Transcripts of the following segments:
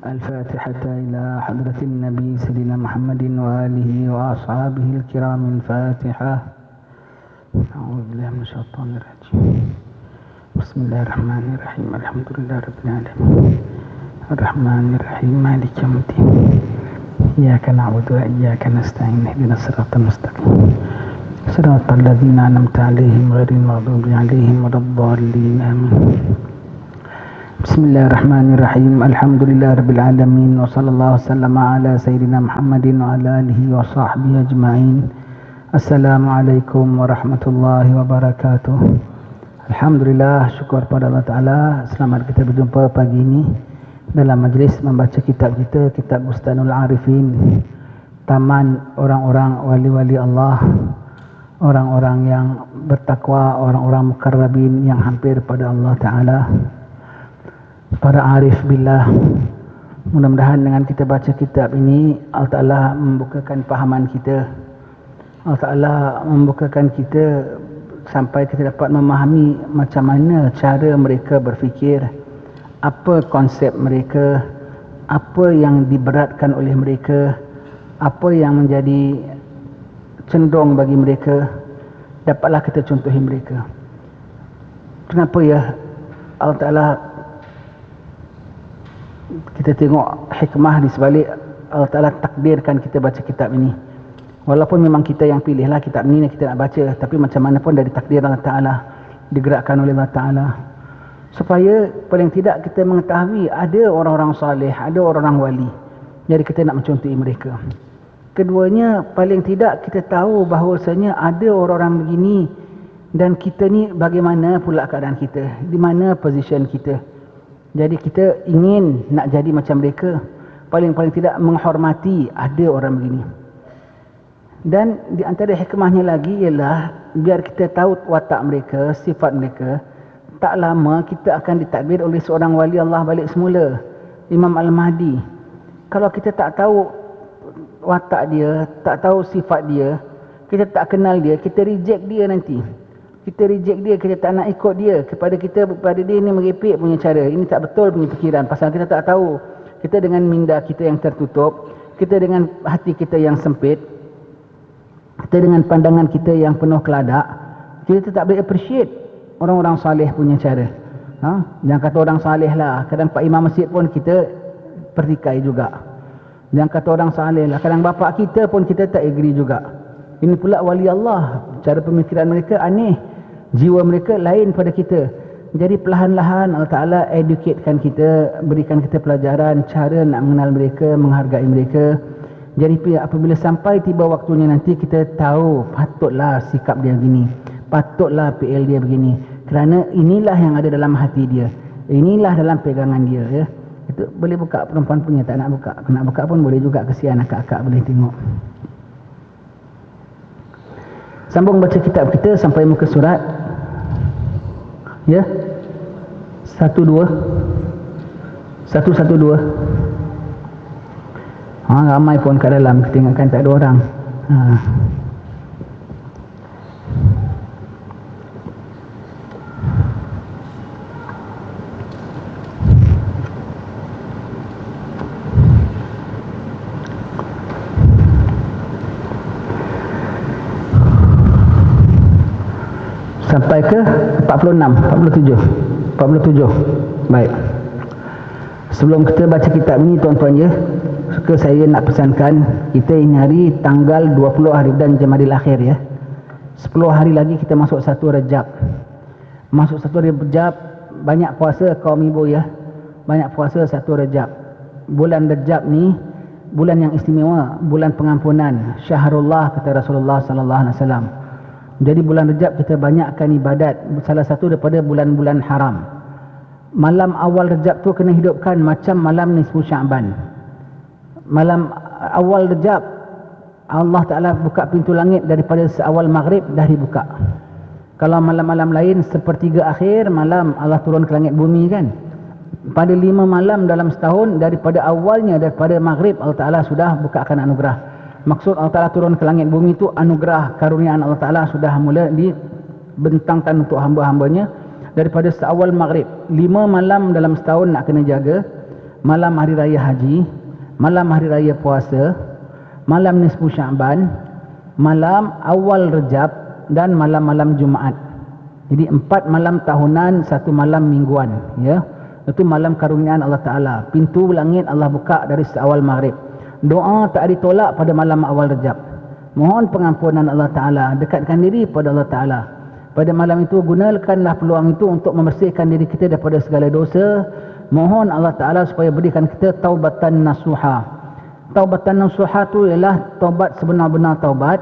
الفاتحة إلى حضرة النبي سيدنا محمد وآله وأصحابه الكرام. الفاتحة. أعوذ بالله من الشيطان الرجيم. بسم الله الرحمن الرحيم. الحمد لله رب العالمين الرحمن الرحيم مالك يوم الدين إياك نعبد وإياك نستعين اهدنا الصراط المستقيم صراط الذين أنعمت عليهم غير المغضوب عليهم ولا الضالين آمين. بسم الله الرحمن الرحيم. الحمد لله رب العالمين وصلى الله وسلم على سيدنا محمد وعلى آله وصحبه أجمعين. Assalamualaikum warahmatullahi wabarakatuh. Alhamdulillah, syukur pada Allah Ta'ala. Selamat kita berjumpa pagi ini dalam majlis membaca kitab kita, kitab Bustanul Arifin, taman orang-orang wali-wali Allah, orang-orang yang bertakwa, orang-orang mukarrabin yang hampir pada Allah Ta'ala, para arif billah. Mudah-mudahan dengan kita baca kitab ini Allah Ta'ala membukakan pahaman kita, Allah Ta'ala membukakan kita sampai kita dapat memahami macam mana cara mereka berfikir, apa konsep mereka, apa yang diberatkan oleh mereka, apa yang menjadi cenderung bagi mereka, dapatlah kita contohi mereka. Kenapa ya Allah Ta'ala, kita tengok hikmah di sebalik Allah Ta'ala takdirkan kita baca kitab ini. Walaupun memang kita yang pilihlah kitab ini kita nak baca, tapi macam mana pun dari takdir Allah Ta'ala, digerakkan oleh Allah Ta'ala, supaya paling tidak kita mengetahui ada orang-orang saleh, ada orang-orang wali. Jadi kita nak mencontohi mereka. Keduanya, paling tidak kita tahu bahawasanya ada orang-orang begini, dan kita ni bagaimana pula keadaan kita, di mana position kita. Jadi kita ingin nak jadi macam mereka, paling-paling tidak menghormati ada orang begini. Dan di antara hikmahnya lagi ialah biar kita tahu watak mereka, sifat mereka, tak lama kita akan ditakbir oleh seorang wali Allah balik semula, Imam Al-Mahdi. Kalau kita tak tahu watak dia, tak tahu sifat dia, kita tak kenal dia, kita reject dia nanti. Kita reject dia, kita tak nak ikut dia. Kepada dia ni merepek punya cara, ini tak betul punya fikiran. Pasal kita tak tahu. Kita dengan minda kita yang tertutup, kita dengan hati kita yang sempit, kita dengan pandangan kita yang penuh keladak, kita tak boleh appreciate orang-orang saleh punya cara. Jangan kata orang saleh lah, kadang Pak Imam Masjid pun kita pertikai juga. Jangan kata orang saleh lah, kadang bapa kita pun kita tak agree juga. Ini pula wali Allah, cara pemikiran mereka aneh, jiwa mereka lain pada kita. Jadi perlahan-lahan Allah Ta'ala educatekan kita, berikan kita pelajaran cara nak mengenal mereka, menghargai mereka. Jadi apabila sampai tiba waktunya nanti, kita tahu patutlah sikap dia begini, patutlah PL dia begini, kerana inilah yang ada dalam hati dia, inilah dalam pegangan dia ya. Itu boleh buka perempuan punya, tak nak buka, nak buka pun boleh juga, kesian akak-akak boleh tengok. Sambung baca kitab kita sampai muka surat ya 112. Ramai pun kat dalam, kita tengokkan tak ada orang. Sampai ke 47. Baik. Sebelum kita baca kitab ini tuan-tuan ya, saya nak pesankan, kita ini hari tanggal 20 hari dan Jamadil Akhir ya. 10 hari lagi kita masuk 1 Rejab. Masuk 1 Rejab, banyak puasa kaum ibu ya. Banyak puasa 1 Rejab. Bulan Rejab ni bulan yang istimewa, bulan pengampunan, Syahrullah kata Rasulullah sallallahu alaihi wasallam. Jadi bulan Rejab kita banyakkan ibadat, salah satu daripada bulan-bulan haram. Malam awal Rejab tu kena hidupkan macam malam nisfu Sya'ban. Malam awal Rejab Allah Ta'ala buka pintu langit daripada seawal maghrib dah dibuka. Kalau malam-malam lain sepertiga akhir malam Allah turun ke langit bumi kan. Pada 5 malam dalam setahun, daripada awalnya, daripada maghrib Allah Ta'ala sudah bukakan anugerah. Maksud Allah Ta'ala turun ke langit bumi itu anugerah karuniaan Allah Ta'ala sudah mula dibentangkan untuk hamba-hambanya daripada seawal maghrib. 5 malam dalam setahun nak kena jaga. malam hari raya haji, malam hari raya puasa, malam nisfu Sya'ban, malam awal Rejab, dan malam-malam Jumaat. Jadi 4 malam tahunan, 1 malam mingguan, ya. Itu malam karuniaan Allah Ta'ala. Pintu langit Allah buka dari seawal maghrib. Doa tak ditolak pada malam awal Rejab. Mohon pengampunan Allah Ta'ala, dekatkan diri pada Allah Ta'ala. Pada malam itu gunakanlah peluang itu untuk membersihkan diri kita daripada segala dosa. Mohon Allah Ta'ala supaya berikan kita taubatan nasuha. Taubatan nasuha itu ialah taubat sebenar-benar taubat,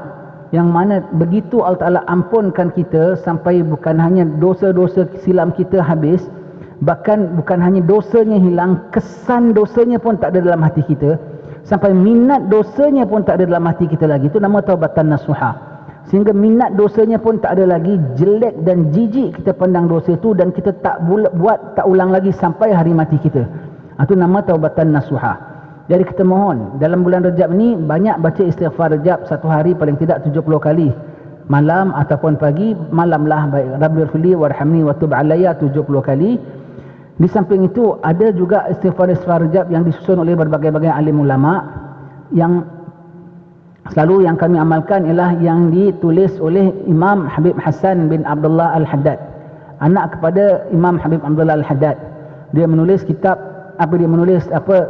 yang mana begitu Allah Ta'ala ampunkan kita sampai bukan hanya dosa-dosa silam kita habis, bahkan bukan hanya dosanya hilang, kesan dosanya pun tak ada dalam hati kita, sampai minat dosanya pun tak ada dalam hati kita lagi. Itu nama taubatan nasuha. Sehingga minat dosanya pun tak ada lagi, jelek dan jijik kita pandang dosa itu, dan kita tak buat, tak ulang lagi sampai hari mati kita. Itu nama taubatan nasuha. Jadi kita mohon dalam bulan Rejab ni banyak baca istighfar Rejab, satu hari paling tidak 70 kali, malam ataupun pagi. Malam lah baik Rabbighfirli warhamni wa tub alayya 70 kali. Di samping itu ada juga istighfar Rejab yang disusun oleh berbagai-bagai alim ulama, yang selalu yang kami amalkan ialah yang ditulis oleh Imam Habib Hassan bin Abdullah Al-Haddad, anak kepada Imam Habib Abdullah Al-Haddad. Dia menulis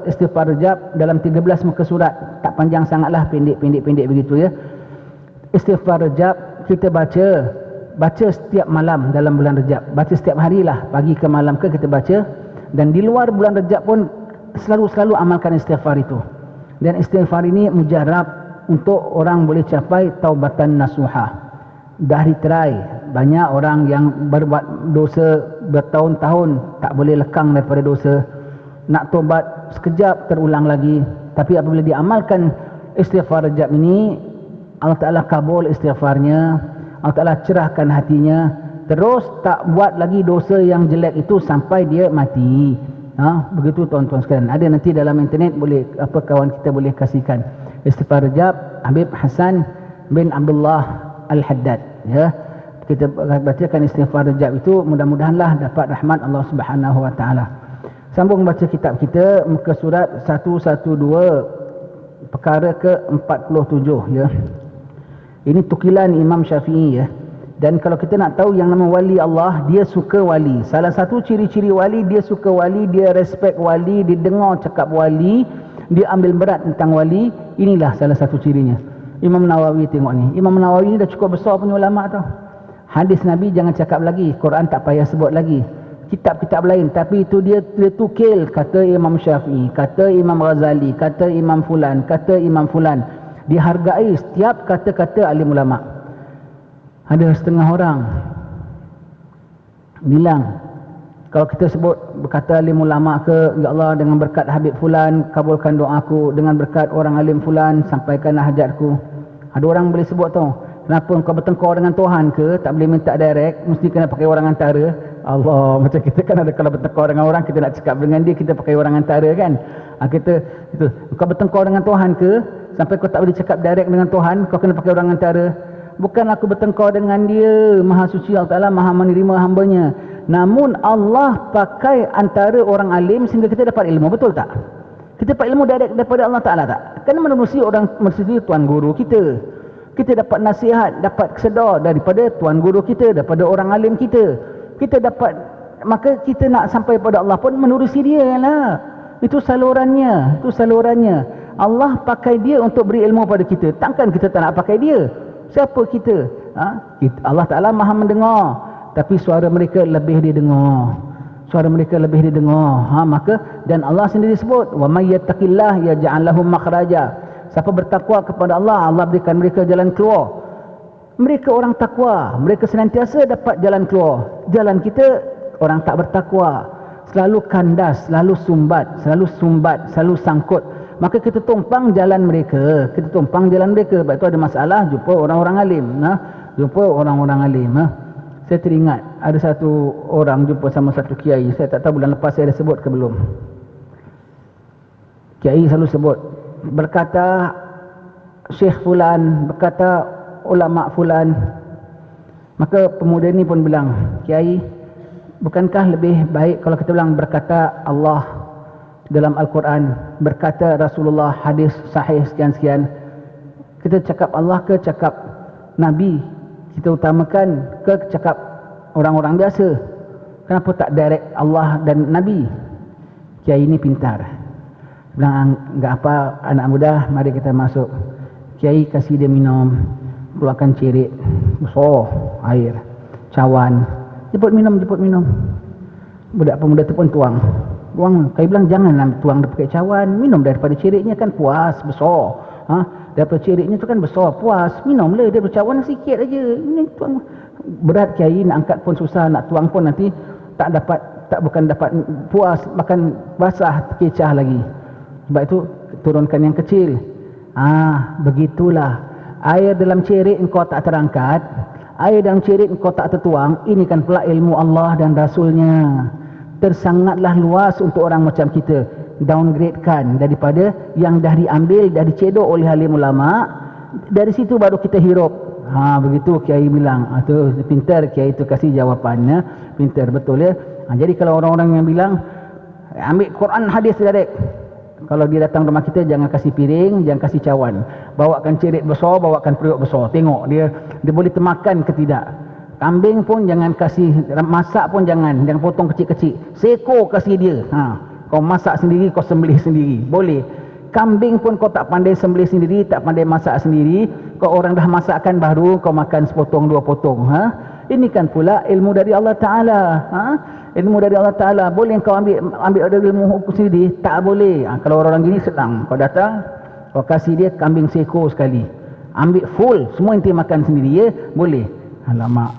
istighfar Rejab dalam 13 muka surat, tak panjang sangatlah, pendek begitu ya. Istighfar Rejab kita baca setiap malam dalam bulan Rejab, baca setiap hari lah, pagi ke malam ke kita baca. Dan di luar bulan Rejab pun selalu amalkan istighfar itu. Dan istighfar ini mujarab untuk orang boleh capai taubatan nasuha. Dah ditry, banyak orang yang berbuat dosa bertahun-tahun tak boleh lekang daripada dosa, nak tobat sekejap terulang lagi. Tapi apabila diamalkan istighfar Rejab ini, Allah Ta'ala kabul istighfarnya, Allah Ta'ala cerahkan hatinya, terus tak buat lagi dosa yang jelek itu sampai dia mati. Begitu tuan-tuan sekalian. Ada nanti dalam internet, boleh kawan kita boleh kasihkan istighfar Rejab Habib Hassan bin Abdullah Al-Haddad, ya. Kita bacakan istighfar Rejab itu, mudah-mudahanlah dapat rahmat Allah Subhanahu wa Ta'ala. Sambung baca kitab kita, muka surat 112, perkara ke-47, ya. Ini tukilan Imam Syafi'i, ya. Dan kalau kita nak tahu yang nama wali Allah, dia suka wali. Salah satu ciri-ciri wali, dia suka wali, dia respect wali, dia dengar cakap wali, dia ambil berat tentang wali. Inilah salah satu cirinya. Imam Nawawi tengok ni. Imam Nawawi ni dah cukup besar punya ulama tau. Hadis Nabi jangan cakap lagi, Quran tak payah sebut lagi, kitab-kitab lain, tapi itu dia tukil, kata Imam Syafi'i, kata Imam Ghazali, kata Imam Fulan, kata Imam Fulan. Dihargai setiap kata-kata alim ulama. Ada setengah orang bilang, kalau kita sebut berkata alim ulama ke, ya Allah dengan berkat Habib Fulan kabulkan doaku, dengan berkat orang alim Fulan sampaikanlah hajatku. Ada orang boleh sebut tu. Kenapa kau bertengkar dengan Tuhan ke, tak boleh minta direct, mesti kena pakai orang antara. Allah, macam kita kan ada, kalau bertengkar dengan orang, kita nak cakap dengan dia, kita pakai orang antara kan. Kita itu, kau bertengkar dengan Tuhan ke, sampai kau tak boleh cakap direct dengan Tuhan, kau kena pakai orang antara. Bukan aku bertengkar dengan dia, Maha Suci Allah Ta'ala, Maha menerima hambanya. Namun Allah pakai antara orang alim sehingga kita dapat ilmu, betul tak? Kita dapat ilmu direct daripada Allah Ta'ala tak? Kerana manusia orang mesti tuan guru kita. Kita dapat nasihat, dapat kesedar daripada tuan guru kita, daripada orang alim kita. Kita dapat, maka kita nak sampai pada Allah pun menerusi dia lah. Itu salurannya, Allah pakai dia untuk beri ilmu pada kita. Takkan kita tak nak pakai dia? Siapa kita? Allah Ta'ala Maha mendengar, tapi suara mereka lebih didengar. Maka, dan Allah sendiri sebut, wa may yattaqillah yaj'al lahu makhraja. Siapa bertakwa kepada Allah, Allah berikan mereka jalan keluar. Mereka orang takwa, mereka senantiasa dapat jalan keluar. Jalan kita, orang tak bertakwa, selalu kandas, selalu sumbat, selalu sangkut. Maka kita tumpang jalan mereka. Sebab itu ada masalah, jumpa orang-orang alim. Saya teringat, ada satu orang jumpa sama satu kiai. Saya tak tahu bulan lepas saya ada sebut ke belum. Kiai selalu sebut, berkata Syekh Fulan, berkata ulama Fulan. Maka pemuda ni pun bilang, Kiai, bukankah lebih baik kalau kita bilang berkata Allah, dalam Al-Quran, berkata Rasulullah, hadis sahih sekian-sekian. Kita cakap Allah ke cakap Nabi? Kita utamakan ke cakap orang-orang biasa? Kenapa tak direct Allah dan Nabi? Kiai ini pintar. Bilang, enggak apa anak muda, mari kita masuk. Kiai kasih dia minum, keluarkan cerit besar air, cawan, jemput minum. Budak pemuda tu pun tuang. Kiai bilang janganlah tuang pakai cawan, minum daripada ceritnya kan puas besar. Daripada ceritnya tu kan besar, puas, minumlah. Daripada cawan sikit aja, ini tuang. Berat Kiai, nak angkat pun susah, nak tuang pun nanti bukan dapat puas, makan basah, kecah lagi. Sebab itu turunkan yang kecil. Begitulah. Air dalam cerit engkau tak terangkat, air dalam cerit engkau tak tertuang. Ini kan pula ilmu Allah dan Rasulnya. Tersangatlah luas untuk orang macam kita. Downgradekan daripada yang dah diambil, dah dicedok oleh alim ulama. Dari situ baru kita hirup. Begitu Kiai bilang. Tu pintar Kiai tu kasih jawapannya. Pintar betul ya. Jadi kalau orang-orang yang bilang ambil Quran hadis direct, kalau dia datang rumah kita, jangan kasih piring, jangan kasih cawan. Bawakan cerit besar, bawakan periuk besar. Tengok dia boleh termakan ke tidak. Kambing pun jangan kasih, masak pun jangan potong kecil-kecil. Seko kasih dia. Kau masak sendiri, kau sembelih sendiri. Boleh. Kambing pun kau tak pandai sembelih sendiri, tak pandai masak sendiri. Kau orang dah masakkan baru, kau makan sepotong, dua potong. Ini kan pula ilmu dari Allah Ta'ala. Ilmu dari Allah Ta'ala. Boleh kau ambil dari ilmu hukum sendiri? Tak boleh. Kalau orang gini senang. Kau datang, kau kasih dia kambing seko sekali. Ambil full, semua inti makan sendiri ya? Boleh. Alamak.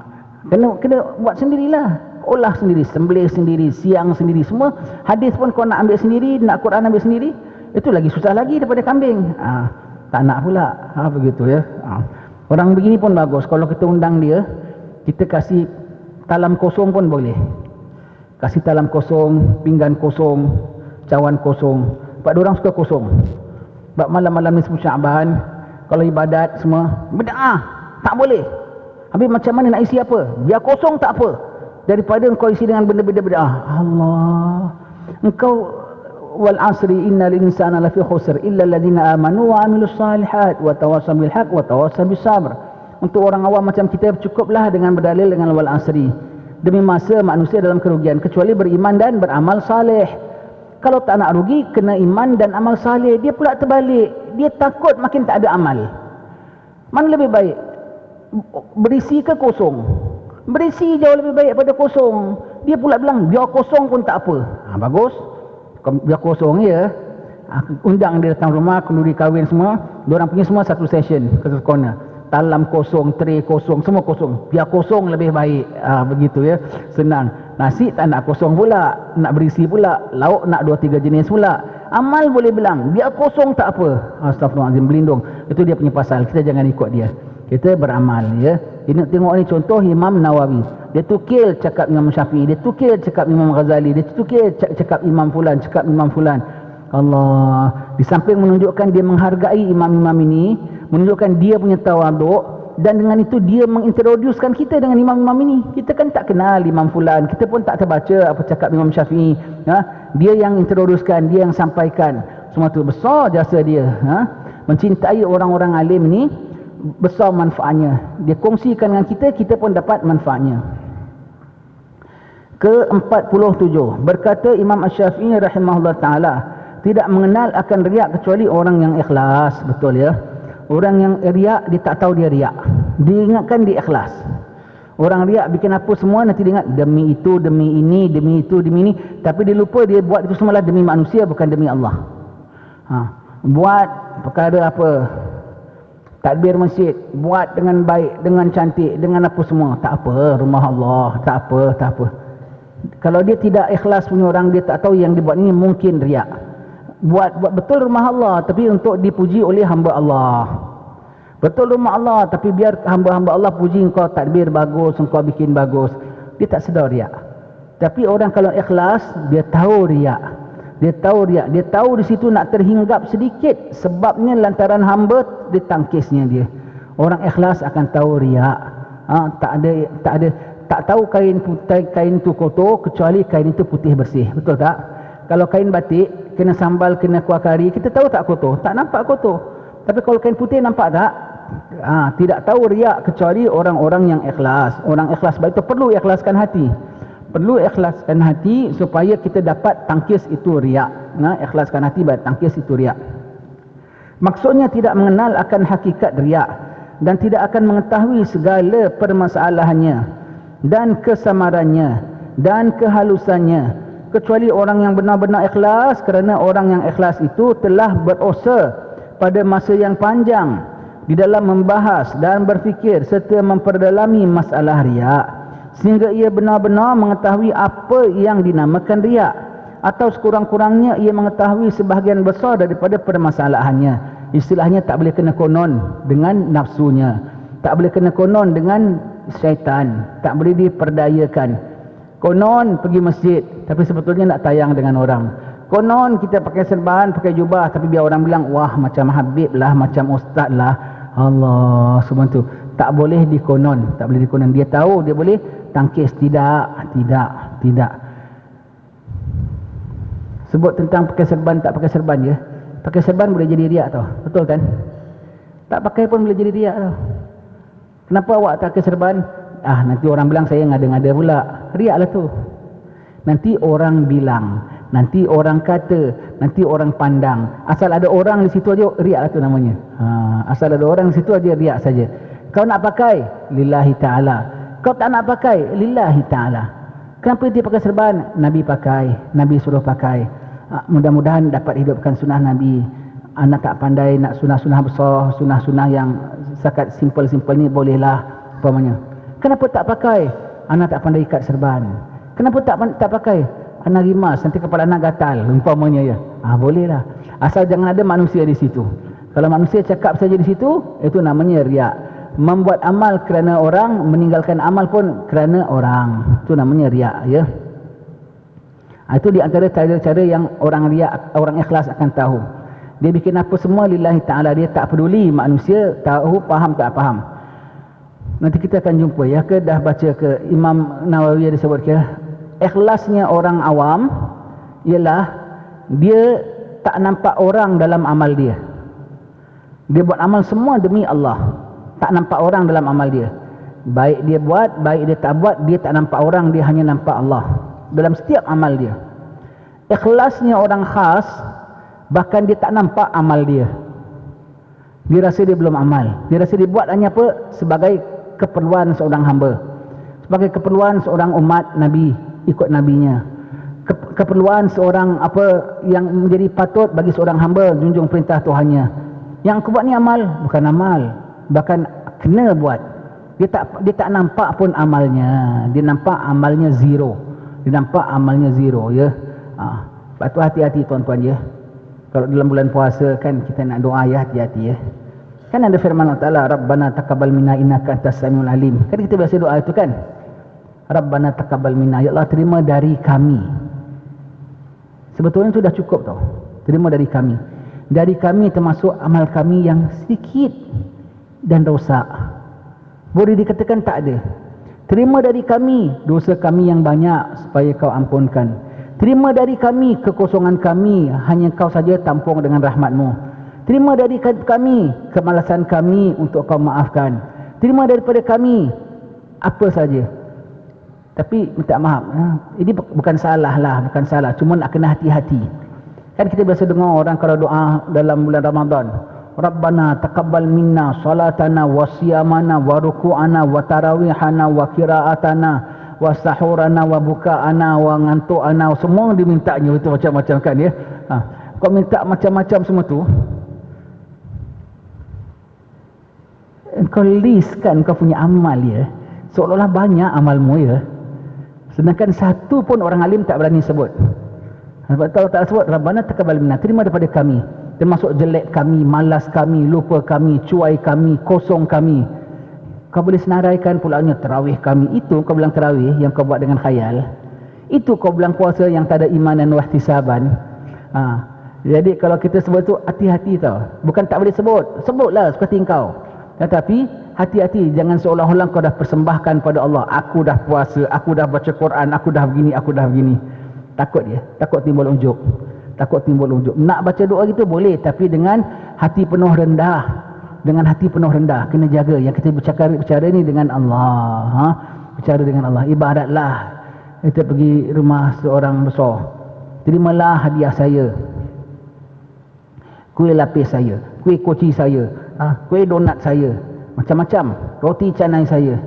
Kena buat sendirilah. Olah sendiri, sembelih sendiri, siang sendiri, semua. Hadis pun kau nak ambil sendiri, nak Quran ambil sendiri, itu lagi susah lagi daripada kambing. Tak nak pula. Begitu ya. Orang begini pun bagus. Kalau kita undang dia, kita kasih talam kosong pun boleh. Kasih talam kosong, pinggan kosong, cawan kosong. Sebab diorang suka kosong. Sebab malam-malam ni sebut Syaban, kalau ibadat semua, bid'ah, tak boleh. Habis macam mana nak isi apa? Biar kosong tak apa. Daripada engkau isi dengan benda-benda bid'ah. Allah. Engkau wal asri innal insana lafi khusr illa alladhina amanu wa amilus salihat wa tawassaw bil haqq wa tawassaw bis sabr. Untuk orang awam macam kita cukuplah dengan berdalil dengan wal asri. Demi masa manusia dalam kerugian kecuali beriman dan beramal saleh. Kalau tak nak rugi, kena iman dan amal saleh. Dia pula terbalik. Dia takut makin tak ada amal. Mana lebih baik? Berisi ke kosong? Berisi jauh lebih baik pada kosong. Dia pula bilang biar kosong pun tak apa. Bagus. Biar kosong ya. Undang dia datang rumah, kenduri kahwin semua. Diorang punya semua satu session ke corner. Talam kosong, tray kosong, semua kosong. Biar kosong lebih baik. Begitu ya. Senang. Nasi tak nak kosong pula, nak berisi pula. Lauk nak 2-3 jenis pula. Amal boleh bilang biar kosong tak apa. Astagfirullahaladzim, berlindung. Itu dia punya pasal. Kita jangan ikut dia. Kita beramal ya. Ini tengok ni contoh Imam Nawawi. Dia tukil cakap Imam Syafi'i, dia tukil cakap Imam Ghazali, dia tukil cakap Imam fulan, cakap Imam fulan. Allah, di samping menunjukkan dia menghargai imam-imam ini, menunjukkan dia punya tawaduk, dan dengan itu dia mengintroducekan kita dengan imam-imam ini. Kita kan tak kenal Imam fulan, kita pun tak terbaca apa cakap Imam Syafi'i. Dia yang introducekan, dia yang sampaikan. Semua tu besar jasa dia. Mencintai orang-orang alim ini besar manfaatnya. Dia kongsikan dengan kita, kita pun dapat manfaatnya. Ke-47, berkata Imam Asy-Syafi'i rahimahullah ta'ala, tidak mengenal akan riak kecuali orang yang ikhlas. Betul ya. Orang yang riak, dia tak tahu dia riak. Dia ingatkan dia ikhlas. Orang riak bikin apa semua, nanti dia ingat demi itu, demi ini, demi itu, demi ini. Tapi dia lupa dia buat itu semualah demi manusia, bukan demi Allah. Buat perkara apa, takbir masjid, buat dengan baik, dengan cantik, dengan apa semua, tak apa, rumah Allah, tak apa. Kalau dia tidak ikhlas punya orang, dia tak tahu yang dia buat ini mungkin riak. Buat betul rumah Allah, tapi untuk dipuji oleh hamba Allah. Betul rumah Allah, tapi biar hamba-hamba Allah puji engkau, takbir bagus, engkau bikin bagus. Dia tak sedar riak. Tapi orang kalau ikhlas, dia tahu riak. Dia tahu di situ nak terhinggap sedikit, sebabnya lantaran hamba ditangkisnya dia. Orang ikhlas akan tahu riak. Tak tahu kain itu kotor kecuali kain itu putih bersih. Betul tak? Kalau kain batik kena sambal, kena kuah kari, kita tahu tak kotor? Tak nampak kotor. Tapi kalau kain putih nampak tak? Tidak tahu riak kecuali orang-orang yang ikhlas. Orang ikhlas, sebab itu perlu ikhlaskan hati. Perlu ikhlaskan hati supaya kita dapat tangkis itu riak. Ikhlaskan hati baik tangkis itu riak. Maksudnya tidak mengenal akan hakikat riak dan tidak akan mengetahui segala permasalahannya dan kesamarannya dan kehalusannya, kecuali orang yang benar-benar ikhlas, kerana orang yang ikhlas itu telah berusaha pada masa yang panjang di dalam membahas dan berfikir serta memperdalami masalah riak, sehingga ia benar-benar mengetahui apa yang dinamakan riak, atau sekurang-kurangnya ia mengetahui sebahagian besar daripada permasalahannya. Istilahnya tak boleh kena konon dengan nafsunya, tak boleh kena konon dengan syaitan, tak boleh diperdayakan. Konon pergi masjid tapi sebetulnya nak tayang dengan orang. Konon kita pakai serban, pakai jubah, tapi biar orang bilang wah macam Habib lah, macam ustaz lah. Allah, semua tu tak boleh dikonon, tak boleh dikonon. Dia tahu dia boleh tangkis. Tidak. Sebut tentang pakai serban tak pakai serban je. Pakai serban boleh jadi riak tau. Betul kan? Tak pakai pun boleh jadi riak tau. Kenapa awak tak pakai serban? Nanti orang bilang saya ngada-ngada pula. Riak lah tu. Nanti orang bilang, nanti orang kata, nanti orang pandang. Asal ada orang di situ aja riak lah tu namanya. Asal ada orang di situ aja riak saja. Kau nak pakai lillahi ta'ala, kau tak nak pakai lillahi ta'ala. Kenapa dia pakai serban? Nabi pakai, Nabi suruh pakai. Mudah-mudahan dapat hidupkan sunnah Nabi. Anak tak pandai nak sunnah-sunnah besar, sunnah-sunnah yang sakat simple-simple ni bolehlah umpamanya. Kenapa tak pakai? Anak tak pandai ikat serban. Kenapa tak pakai? Anak rimas, nanti kepala anak gatal umpamanya ya. Bolehlah. Asal jangan ada manusia di situ. Kalau manusia cakap saja di situ, itu namanya riak. Membuat amal kerana orang, meninggalkan amal pun kerana orang. Itu namanya riak ya. Itu di antara cara-cara yang orang riak, orang ikhlas akan tahu. Dia bikin apa semua lillahi ta'ala, dia tak peduli manusia tahu, faham tak faham. Nanti kita akan jumpa ya ke, dah baca ke Imam Nawawi ada sebut ke, ikhlasnya orang awam ialah dia tak nampak orang dalam amal dia. Dia buat amal semua demi Allah, tak nampak orang dalam amal dia. Baik dia buat, baik dia tak buat, dia tak nampak orang, dia hanya nampak Allah dalam setiap amal dia. Ikhlasnya orang khas, bahkan dia tak nampak amal dia. Dia rasa dia belum amal, dia rasa dia buat hanya apa? Sebagai keperluan seorang hamba, sebagai keperluan seorang umat Nabi, ikut nabinya, keperluan seorang apa yang menjadi patut bagi seorang hamba junjung perintah Tuhannya. Yang aku buat ni amal, bukan amal, bahkan kena buat. Dia tak nampak pun amalnya, dia nampak amalnya zero, dia nampak amalnya zero ya. Sebab tu hati-hati tuan-tuan ya. Kalau dalam bulan puasa kan kita nak doa ya, hati-hati ya. Kan ada firman Allah Ta'ala, Rabbana taqabbal minna innaka antas samiul alim. Kan kita biasa doa itu kan, Rabbana taqabbal minna, ya Allah terima dari kami. Sebetulnya itu dah cukup tau. Terima dari kami. Dari kami termasuk amal kami yang sedikit dan rosak, boleh dikatakan tak ada. Terima dari kami dosa kami yang banyak supaya kau ampunkan. Terima dari kami kekosongan kami, hanya kau saja tampung dengan rahmatmu. Terima dari kami kemalasan kami untuk kau maafkan. Terima daripada kami apa saja. Tapi minta maaf, ini bukan salah lah, bukan salah, cuma nak kena hati-hati. Kan kita biasa dengar orang kalau doa dalam bulan Ramadan, Rabbana taqabbal minna salatana wa siyamana wa ruku'ana wa tarawihana wa qira'atana wa sahurana wa buka'ana wa ngantu'ana. Semua dimintanya itu macam-macam kan ya. Kau minta macam-macam semua tu, kau listkan kau punya amal ya, seolah-olah banyak amalmu ya, sedangkan satu pun orang alim tak berani sebut. Sebab tahu tak sebut Rabbana taqabbal minna, terima daripada kami, termasuk jelek kami, malas kami, lupa kami, cuai kami, kosong kami. Kau boleh senaraikan pulanya tarawih kami. Itu kau bilang tarawih yang kau buat dengan khayal. Itu kau bilang puasa yang tak ada iman dan wahtisaban. Jadi kalau kita sebut tu hati-hati tau. Bukan tak boleh sebut, sebutlah suka tingkau. Tetapi hati-hati, jangan seolah-olah kau dah persembahkan pada Allah. Aku dah puasa, aku dah baca Quran, aku dah begini, aku dah begini. Takut dia, takut timbul ujub. Takut timbul ujub. Nak baca doa gitu boleh, tapi dengan hati penuh rendah. Dengan hati penuh rendah. Kena jaga. Yang kita bicara ni dengan Allah. Bicara dengan Allah. Ibaratlah kita pergi rumah seorang besar. Terimalah hadiah saya. Kuih lapis saya. Kuih koci saya. Kuih donat saya. Macam-macam. Roti canai saya.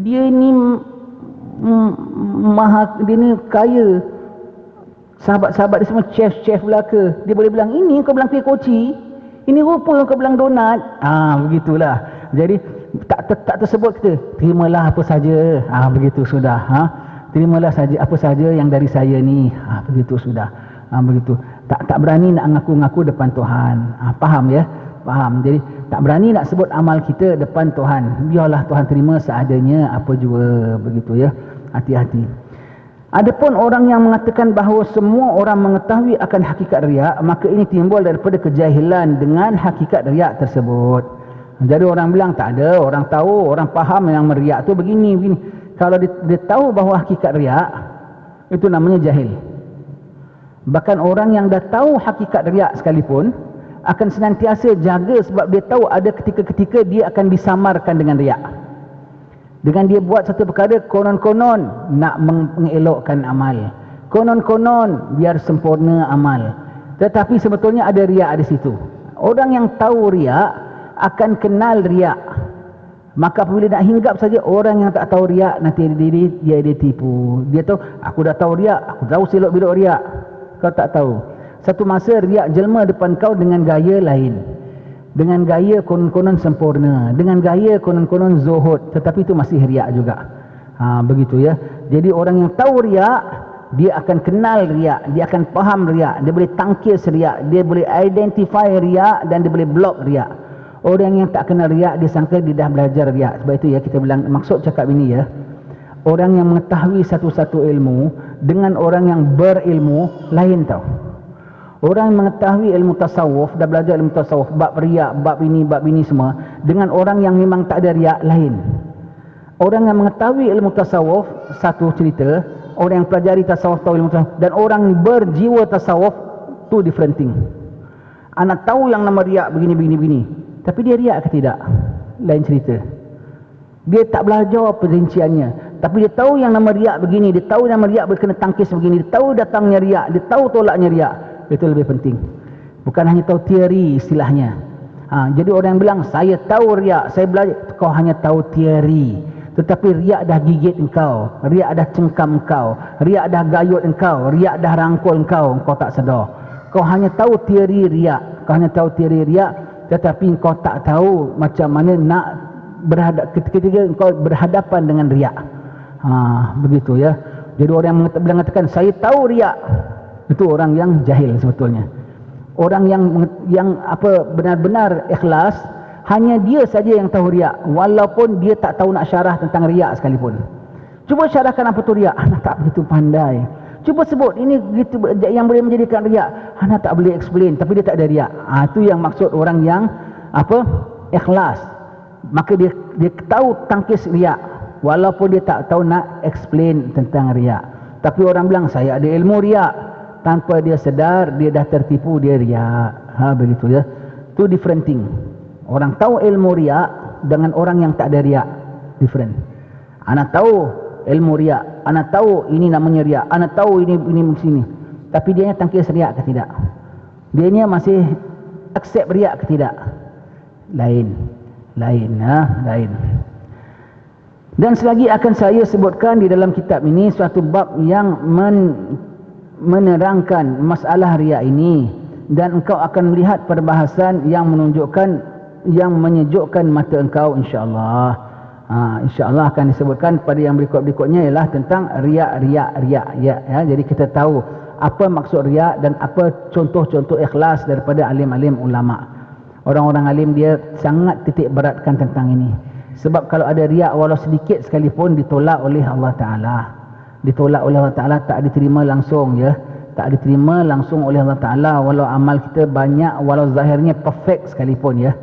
Dia ni dia ni kaya. Sahabat-sahabat dia semua chef belaka. Dia boleh bilang, ini kau bilang kuih koci, ini rupa kau bilang donat. Begitulah. Jadi tak tersebut kita, terimalah apa saja. Begitu sudah. Terimalah saja apa saja yang dari saya ni. Begitu sudah. Begitu. Tak berani nak ngaku-ngaku depan Tuhan. Faham ya? Faham. Jadi tak berani nak sebut amal kita depan Tuhan. Biarlah Tuhan terima seadanya apa jua. Begitu ya. Hati-hati. Adapun orang yang mengatakan bahawa semua orang mengetahui akan hakikat riak, maka ini timbul daripada kejahilan dengan hakikat riak tersebut. Jadi orang bilang tak ada, orang tahu, orang faham yang meriak tu begini. Kalau dia tahu bahawa hakikat riak, itu namanya jahil. Bahkan orang yang dah tahu hakikat riak sekalipun akan senantiasa jaga, sebab dia tahu ada ketika-ketika dia akan disamarkan dengan riak. Dengan dia buat satu perkara, konon-konon nak mengelokkan amal, konon-konon biar sempurna amal, tetapi sebetulnya ada riak di situ. Orang yang tahu riak akan kenal riak. Maka apabila nak hinggap saja, orang yang tak tahu riak nanti dia tipu. Dia tahu, aku dah tahu riak, aku tahu selok-belok riak. Kau tak tahu. Satu masa riak jelma depan kau dengan gaya lain, dengan gaya konon-konon sempurna, dengan gaya konon-konon zuhud, tetapi itu masih riak juga. Begitu ya. Jadi orang yang tahu riak, dia akan kenal riak, dia akan faham riak, dia boleh tangkis riak, dia boleh identify riak, dan dia boleh block riak. Orang yang tak kenal riak, dia sangka dia dah belajar riak. Sebab itu ya kita bilang, maksud cakap ini ya, orang yang mengetahui satu-satu ilmu dengan orang yang berilmu lain tau. Orang yang mengetahui ilmu tasawuf, dah belajar ilmu tasawuf, bab riak, bab ini semua, dengan orang yang memang tak ada riak lain. Orang yang mengetahui ilmu tasawuf, satu cerita, orang yang pelajari tasawuf tahu ilmu tasawuf, dan orang berjiwa tasawuf, tu different thing. Anak tahu yang nama riak begini, tapi dia riak ke tidak? Lain cerita. Dia tak belajar perinciannya, tapi dia tahu yang nama riak begini, dia tahu nama riak berkena tangkis begini, dia tahu datangnya riak, dia tahu tolaknya riak. Itu lebih penting. Bukan hanya tahu teori istilahnya. Jadi orang yang bilang, saya tahu riak, saya belajar, kau hanya tahu teori, tetapi riak dah gigit engkau, riak dah cengkam engkau, riak dah gayut engkau, riak dah rangkul engkau tak sedar. Kau hanya tahu teori riak, tetapi kau tak tahu macam mana nak ketika engkau berhadapan dengan riak. Begitu ya. Jadi orang yang mengatakan saya tahu riak, itu orang yang jahil sebetulnya. Orang yang benar-benar ikhlas, hanya dia saja yang tahu riak, walaupun dia tak tahu nak syarah tentang riak sekalipun. Cuba syarahkan apa tu riak, anak tak begitu pandai. Cuba sebut ini gitu yang boleh menjadikan riak, anak tak boleh explain, tapi dia tak ada riak. Itu yang maksud orang yang ikhlas. Maka dia tahu tangkis riak, walaupun dia tak tahu nak explain tentang riak. Tapi orang bilang saya ada ilmu riak, tanpa dia sedar dia dah tertipu, dia riak. Begitu ya. Itu different thing. Orang tahu ilmu riak dengan orang yang tak ada riak, different. Anak tahu ilmu riak, anak tahu ini namanya riak, anak tahu ini sini, tapi dia tangkis riak ke tidak? Dia masih accept riak ke tidak? Lain. Dan selagi akan saya sebutkan di dalam kitab ini suatu bab yang menerangkan masalah riak ini, dan engkau akan melihat perbahasan yang menunjukkan, yang menyejukkan mata engkau, insya-Allah. InsyaAllah akan disebutkan pada yang berikut-berikutnya ialah tentang riak ya. Jadi kita tahu apa maksud riak dan apa contoh-contoh ikhlas daripada alim-alim ulama. Orang-orang alim dia sangat titik beratkan tentang ini. Sebab kalau ada riak walau sedikit sekalipun ditolak oleh Allah Ta'ala. Ditolak oleh Allah Ta'ala, tak diterima langsung ya. Tak diterima langsung oleh Allah Ta'ala, walau amal kita banyak, walau zahirnya perfect sekalipun ya.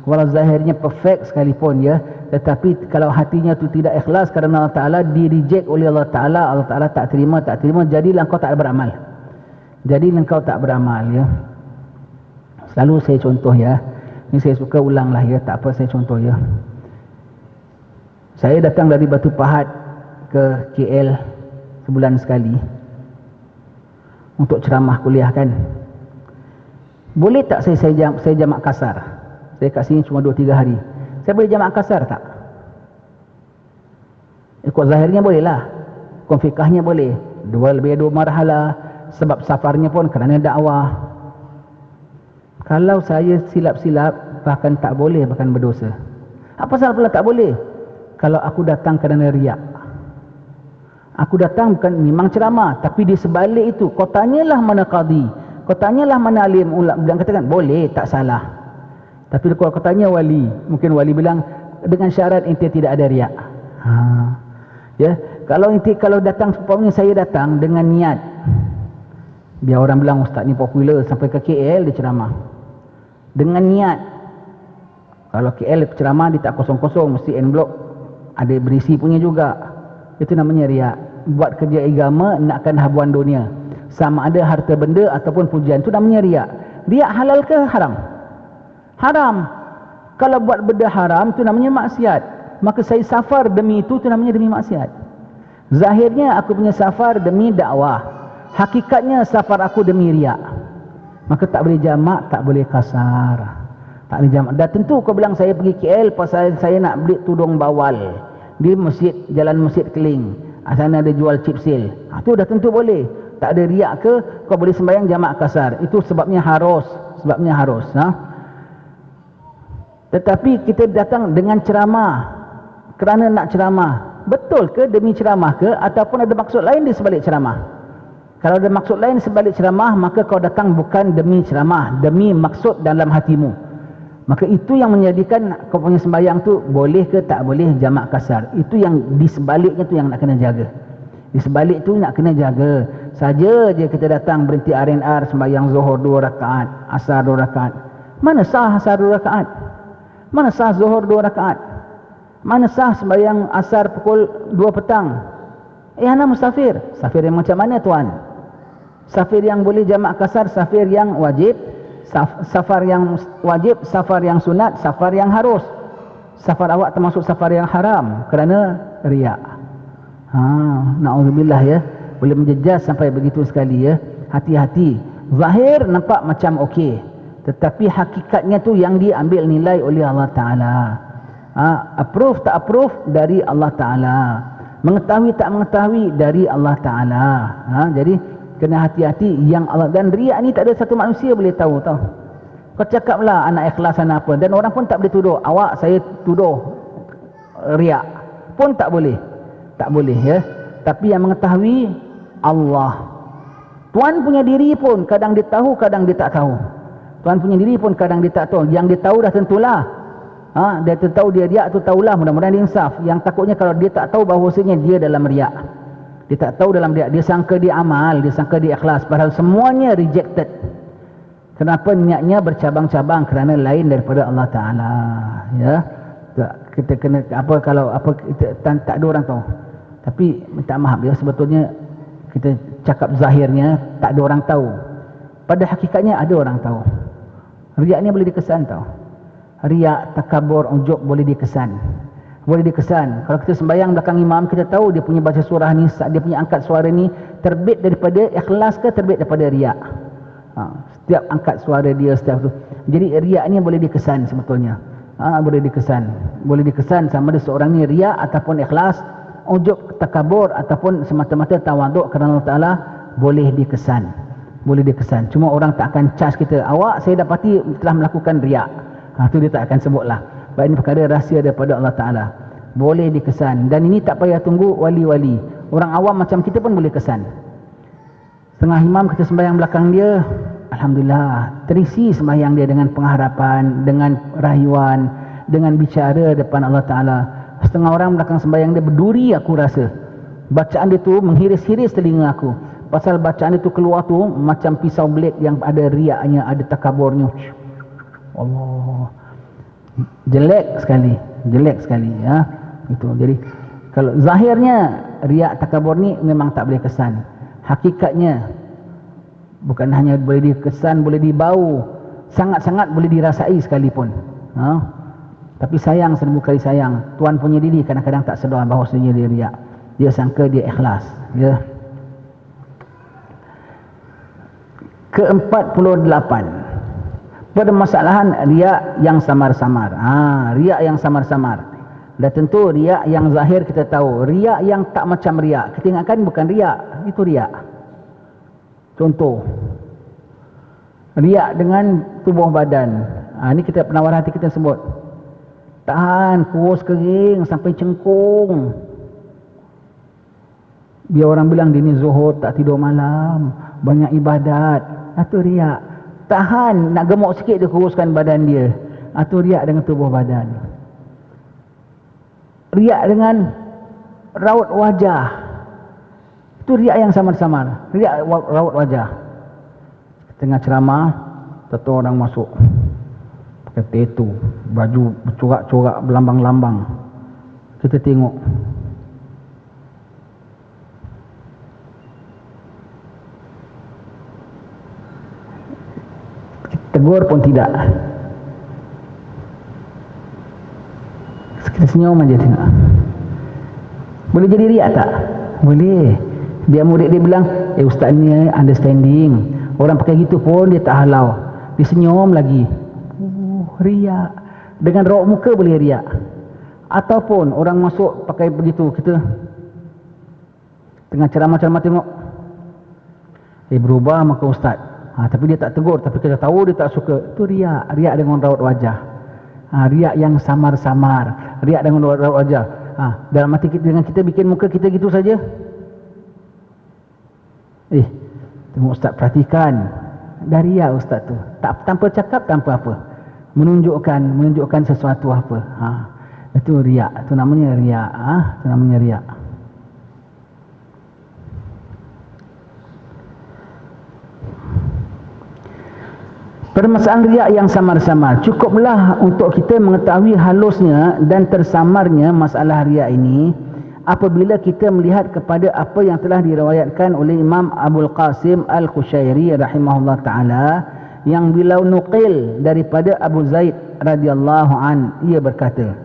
Walau zahirnya perfect sekalipun ya, Tetapi kalau hatinya tu tidak ikhlas kerana Allah Ta'ala, di reject oleh Allah Ta'ala tak terima, jadilah kau tak beramal. Ya. Selalu saya contoh ya, ni saya suka ulang lah ya, tak apa saya contoh ya. Saya datang dari Batu Pahat ke KL sebulan sekali untuk ceramah kuliah kan. Boleh tak saya jamak kasar? Saya kat sini cuma 2-3 hari. Saya boleh jamak kasar tak? Ikut zahirnya boleh lah. Konfikahnya boleh. 2 marhalah. Sebab safarnya pun kerana dakwah. Kalau saya silap-silap, bahkan tak boleh, bahkan berdosa. Apa salah pula tak boleh? Kalau aku datang kerana riak. Aku datang bukan memang ceramah, tapi di sebalik itu, kau tanyalah mana qadi, kau tanyalah mana alim ulama, bilang katakan boleh, tak salah. Tapi kalau kau tanya wali, mungkin wali bilang dengan syarat inti tidak ada riak. Ya, kalau datang sepatutnya saya datang dengan niat. Biar orang bilang ustaz ni popular sampai ke KL dia ceramah. Dengan niat. Kalau KL ceramah dia tak kosong-kosong, mesti en blok ada berisi punya juga. Itu namanya riak. Buat kerja agama nakkan habuan dunia. Sama ada harta benda ataupun pujian, itu namanya riak. Riak halal ke haram? Haram. Kalau buat benda haram itu namanya maksiat. Maka saya safar demi itu namanya demi maksiat. Zahirnya aku punya safar demi dakwah. Hakikatnya safar aku demi riak. Maka tak boleh jamak, tak boleh kasar. Tak boleh jamak. Dan tentu kau bilang saya pergi KL pasal saya nak beli tudung bawal di masjid, jalan Masjid Keling. Sana ada jual chip seal. Itu dah tentu boleh. Tak ada riak ke, kau boleh sembahyang jamak kasar. Itu sebabnya harus. Tetapi kita datang dengan ceramah kerana nak ceramah. Betul ke demi ceramah ke, ataupun ada maksud lain di sebalik ceramah? Kalau ada maksud lain sebalik ceramah, maka kau datang bukan demi ceramah, demi maksud dalam hatimu. Maka itu yang menjadikan kau punya sembahyang tu boleh ke tak boleh jamak kasar. Itu yang di sebaliknya tu yang nak kena jaga. Di sebalik tu nak kena jaga. Saja je kita datang berhenti R&R sembahyang Zuhur 2 rakaat, Asar 2 rakaat. Mana sah Asar 2 rakaat? Mana sah Zuhur 2 rakaat? Mana sah sembahyang Asar pukul 2 petang? Anak musafir. Safir yang macam mana tuan? Safir yang boleh jamak kasar, safir yang wajib, safar yang wajib, safar yang sunat, safar yang harus. Safar awak termasuk safar yang haram kerana riak. Na'udzubillah ya. Boleh menjejas sampai begitu sekali ya. Hati-hati. Zahir nampak macam okey, tetapi hakikatnya tu yang diambil nilai oleh Allah Ta'ala. Approve tak approve dari Allah Ta'ala. Mengetahui tak mengetahui dari Allah Ta'ala. Jadi kena hati-hati yang Allah. Dan riak ni tak ada satu manusia boleh tahu tau. Kau cakaplah anak ikhlas anak apa, dan orang pun tak boleh tuduh awak saya tuduh riak pun tak boleh. Tak boleh ya. Tapi yang mengetahui Allah. Tuan punya diri pun kadang dia tahu, kadang dia tak tahu. Tuan punya diri pun kadang dia tak tahu. Yang dia tahu dah tentulah. Dia tahu dia riak tu tahulah, mudah-mudahan dia insaf. Yang takutnya kalau dia tak tahu bahawasanya dia dalam riak. Dia tak tahu dalam riak, dia sangka dia amal, dia sangka dia ikhlas, padahal semuanya rejected. Kenapa? Niatnya bercabang-cabang kerana lain daripada Allah Ta'ala. Ya. Kita kena kalau kita tak ada orang tahu. Tapi minta maaf ya, sebetulnya kita cakap zahirnya tak ada orang tahu. Pada hakikatnya ada orang tahu. Riak ni boleh dikesan tahu. Riak, takabur, ujub boleh dikesan. Boleh dikesan. Kalau kita sembahyang belakang imam, kita tahu dia punya baca surah ni, dia punya angkat suara ni terbit daripada ikhlas ke terbit daripada riak. Setiap angkat suara dia setiap tu. Jadi riak ni boleh dikesan sebetulnya. Boleh dikesan sama ada seorang ni riak ataupun ikhlas, ujub, takabur ataupun semata-mata tawaduk kerana Allah Ta'ala, boleh dikesan. Cuma orang tak akan charge kita, awak saya dapati telah melakukan riak. Tu dia tak akan sebutlah. Baik, ini perkara rahsia daripada Allah Ta'ala. Boleh dikesan. Dan ini tak payah tunggu wali-wali. Orang awam macam kita pun boleh kesan. Setengah imam kita sembahyang belakang dia, alhamdulillah, terisi sembahyang dia dengan pengharapan, dengan rayuan, dengan bicara depan Allah Ta'ala. Setengah orang belakang sembahyang dia berduri, aku rasa. Bacaan dia tu menghiris-hiris telinga aku. Pasal bacaan dia tu keluar tu macam pisau blade yang ada riaknya, ada takaburnya. Allah. jelek sekali ya. Itu. Jadi kalau zahirnya riak takabur ni memang tak boleh kesan. Hakikatnya bukan hanya boleh dikesan, boleh dibau, sangat-sangat boleh dirasai sekalipun. Tapi sayang, seribu kali sayang, Tuan punya diri kadang-kadang tak sedar bahawasanya dia riak. Dia sangka dia ikhlas. Ya. Ke-48, permasalahan riak yang samar-samar. Riak yang samar-samar. Dah tentu riak yang zahir kita tahu. Riak yang tak macam riak, kita ingatkan bukan riak, itu riak. Contoh, riak dengan tubuh badan. Ini kita penawar hati kita sebut. Tahan, kurus kering sampai cengkung. Biar orang bilang dia ni zuhud, tak tidur malam, banyak ibadat. Itu riak. Tahan, nak gemuk sikit dia kuruskan badan dia. Itu riak dengan tubuh badan. Riak dengan raut wajah. Itu riak yang samar-samar. Riak raut wajah. Tengah ceramah, satu orang masuk pakai tattoo, baju bercorak-corak, berlambang-lambang. Kita tengok, tegur pun tidak, kita senyum aja tengok. Boleh jadi riak tak? Boleh. Dia murid dia bilang, ustaz ni understanding, orang pakai gitu pun dia tak halau, dia senyum lagi. Riak. Dengan raut muka boleh riak. Ataupun orang masuk pakai begitu, kita tengah ceramah-ceramah tengok, berubah maka ustaz. Tapi dia tak tegur, tapi kita tahu dia tak suka. Itu riak. Riak dengan raut wajah. Riak yang samar-samar. Riak dengan raut wajah. Dalam hati kita, dengan kita bikin muka kita gitu saja. Tengok ustaz, perhatikan. Dah riak ustaz tu. Tanpa cakap, tanpa apa. Menunjukkan sesuatu apa. Itu riak. Itu namanya riak. Itu namanya riak. Permasalahan riak yang samar-samar. Cukuplah untuk kita mengetahui halusnya dan tersamarnya masalah riak ini apabila kita melihat kepada apa yang telah diriwayatkan oleh Imam Abul Qasim Al-Qushairi rahimahullah ta'ala, yang beliau nukil daripada Abu Zaid radhiyallahu an. Ia berkata,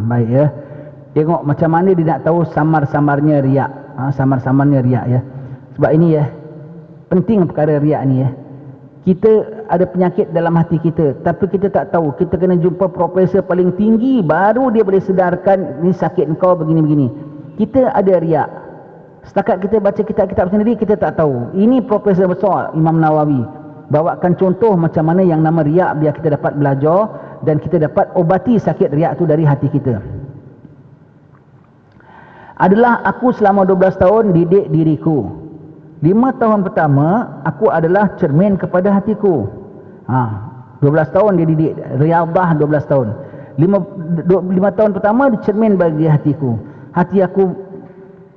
baik ya, tengok macam mana dia nak tahu samar-samarnya riak. Samar-samarnya riak ya. Sebab ini ya, penting perkara riak ni ya. Kita ada penyakit dalam hati kita, tapi kita tak tahu. Kita kena jumpa profesor paling tinggi, baru dia boleh sedarkan ni sakit engkau begini-begini. Kita ada riak. Setakat kita baca kitab-kitab sendiri, kita tak tahu. Ini profesor besar Imam Nawawi bawakan contoh macam mana yang nama riak, biar kita dapat belajar dan kita dapat obati sakit riak tu dari hati kita. Adalah aku selama 12 tahun didik diriku. 5 tahun pertama aku adalah cermin kepada hatiku. 12 tahun dia didik, riyadhah 12 tahun. 5 tahun pertama dia cermin bagi hatiku. Hati aku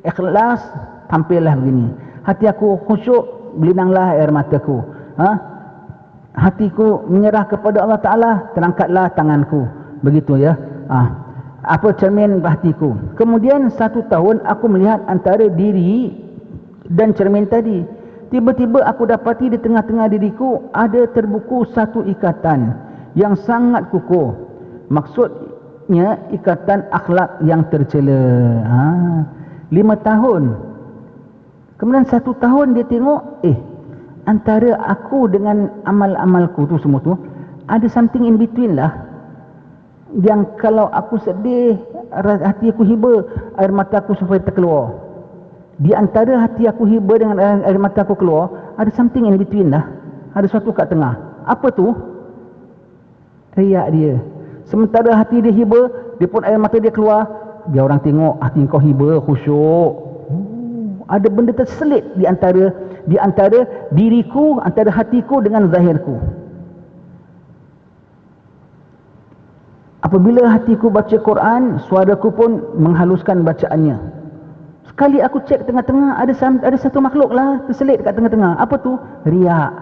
ikhlas, tampillah begini. Hati aku khusyuk, belinanglah air mataku. Hatiku menyerah kepada Allah Ta'ala, terangkatlah tanganku. Begitu ya. Apa cermin hatiku. Kemudian 1 tahun aku melihat antara diri dan cermin tadi. Tiba-tiba aku dapati di tengah-tengah diriku ada terbuku satu ikatan yang sangat kukuh. Maksudnya ikatan akhlak yang tercela. 5 tahun. Kemudian 1 tahun dia tengok, antara aku dengan amal-amalku tu semua tu ada something in between lah. Yang kalau aku sedih, hati aku hiba, air mata aku supaya terkeluar. Di antara hati aku hiba dengan air mata aku keluar, ada something in between lah. Ada sesuatu kat tengah. Apa tu? Riak dia. Sementara hati dia hiba, dia pun air mata dia keluar, biar orang tengok hati kau hiba, khusyuk. Ada benda terselit di antara diriku, antara hatiku dengan zahirku. Apabila hatiku baca Quran, suaraku pun menghaluskan bacaannya. Sekali aku cek tengah-tengah, ada satu makhluk lah terselit kat tengah-tengah. Apa tu? Riak.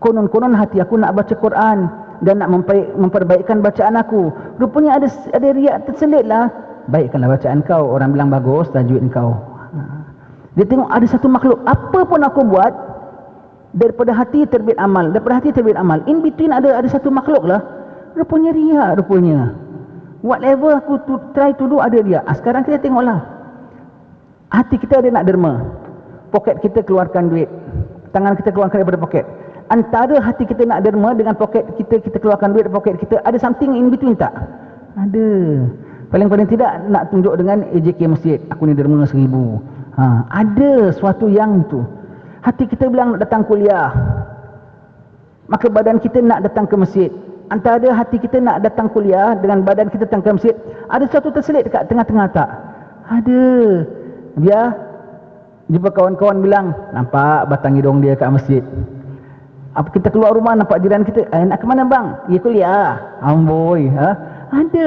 Konon-konon hati aku nak baca Quran, dan nak memperbaikkan bacaan aku. Rupanya ada riak terselit lah. Baikkanlah bacaan kau, orang bilang bagus tajwid kau. Dia tengok ada satu makhluk, apa pun aku buat, daripada hati terbit amal, in between ada satu makhluk lah. Rupanya riak, rupanya whatever aku try to do ada riak. Sekarang kita tengoklah, hati kita ada nak derma, poket kita keluarkan duit, tangan kita keluarkan daripada poket. Antara hati kita nak derma dengan poket kita keluarkan duit dari poket kita, ada something in between tak? Ada. Paling-paling tidak nak tunjuk dengan AJK masjid, aku ni derma 1000. Ada suatu yang itu. Hati kita bilang nak datang kuliah, maka badan kita nak datang ke masjid. Antara hati kita nak datang kuliah dengan badan kita datang ke masjid, ada sesuatu terselit dekat tengah-tengah tak? Ada. Dia jumpa kawan-kawan bilang, nampak batang hidung dia kat masjid. Apa kita keluar rumah nampak jiran kita, nak ke mana bang? Ya kuliah. Amboi,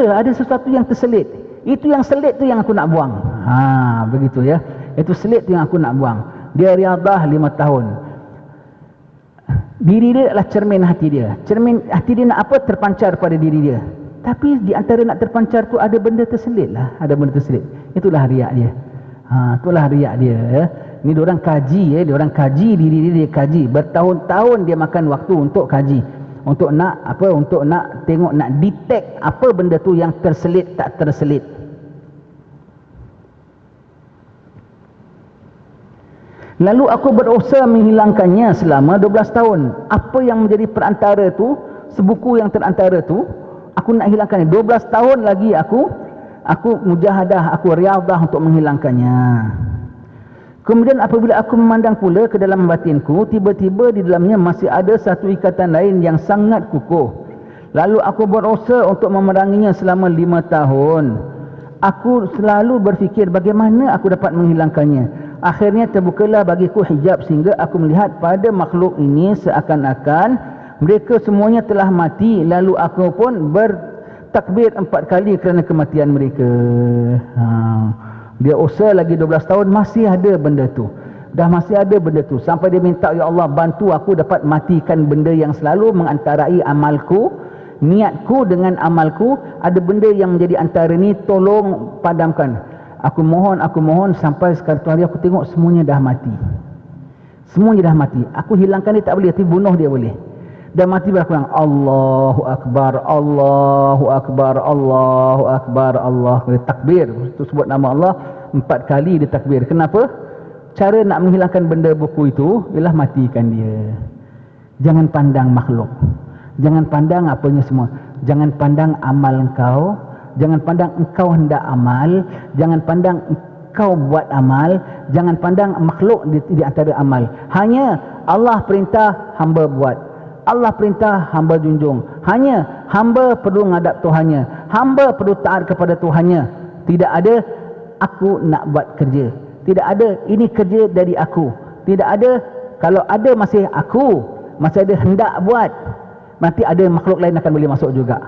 ada sesuatu yang terselit. Itu yang selit tu yang aku nak buang. Begitu ya. Itu selit tu yang aku nak buang. Dia riadah 5 tahun. Diri dia adalah cermin hati dia. Cermin hati dia nak apa? Terpancar pada diri dia. Tapi di antara nak terpancar tu ada benda terselit lah. Ada benda terselit. Itulah riak dia. Itulah riak dia ya. Ini diorang kaji ya. Diorang kaji diri dia kaji. Bertahun-tahun dia makan waktu untuk kaji. Untuk nak apa? Untuk nak tengok, nak detect apa benda tu yang terselit tak terselit. Lalu aku berusaha menghilangkannya selama 12 tahun. Apa yang menjadi perantara tu, sebuku yang terantara tu, aku nak hilangkannya. 12 tahun lagi aku mujahadah, aku riadah untuk menghilangkannya. Kemudian apabila aku memandang pula ke dalam batinku, tiba-tiba di dalamnya masih ada satu ikatan lain yang sangat kukuh. Lalu aku berusaha untuk memeranginya selama 5 tahun. Aku selalu berfikir bagaimana aku dapat menghilangkannya. Akhirnya terbukalah bagiku hijab sehingga aku melihat pada makhluk ini seakan-akan mereka semuanya telah mati. Lalu aku pun bertakbir 4 kali kerana kematian mereka. Dia usaha lagi 12 tahun, masih ada benda tu. Masih ada benda tu. Sampai dia minta, ya Allah bantu aku dapat matikan benda yang selalu mengantarai amalku, niatku dengan amalku. Ada benda yang menjadi antara ni, tolong padamkan. Aku mohon sampai sekarang hari aku tengok semuanya dah mati. Semuanya dah mati. Aku hilangkan dia tak boleh, tapi bunuh dia boleh. Dah mati aku bilang Allahu Akbar, Allahu Akbar, Allahu Akbar, Allah. Takbir. Itu sebut nama Allah 4 kali dia takbir. Kenapa? Cara nak menghilangkan benda buku itu ialah matikan dia. Jangan pandang makhluk. Jangan pandang apanya semua. Jangan pandang amal engkau. Jangan pandang engkau hendak amal. Jangan pandang engkau buat amal. Jangan pandang makhluk di antara amal. Hanya Allah perintah, hamba buat. Allah perintah, hamba junjung. Hanya hamba perlu menghadap Tuhannya. Hamba perlu taat kepada Tuhannya. Tidak ada aku nak buat kerja. Tidak ada ini kerja dari aku. Tidak ada, kalau ada masih aku, masih ada hendak buat, nanti ada makhluk lain akan boleh masuk juga.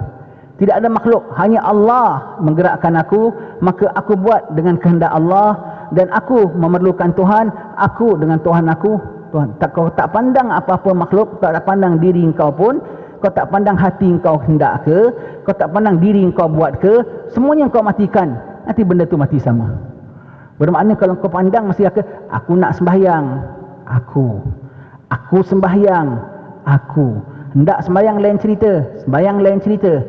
Tidak ada makhluk, hanya Allah menggerakkan aku, maka aku buat dengan kehendak Allah. Dan aku memerlukan Tuhan, aku dengan Tuhan aku. Tuhan, kau tak pandang apa-apa makhluk, kau tak pandang diri engkau pun, kau tak pandang hati engkau hendak ke, kau tak pandang diri engkau buat ke, semuanya engkau matikan, nanti benda tu mati sama. Bermakna kalau kau pandang masih aku nak sembahyang, aku sembahyang, aku hendak sembahyang lain cerita, sembahyang lain cerita.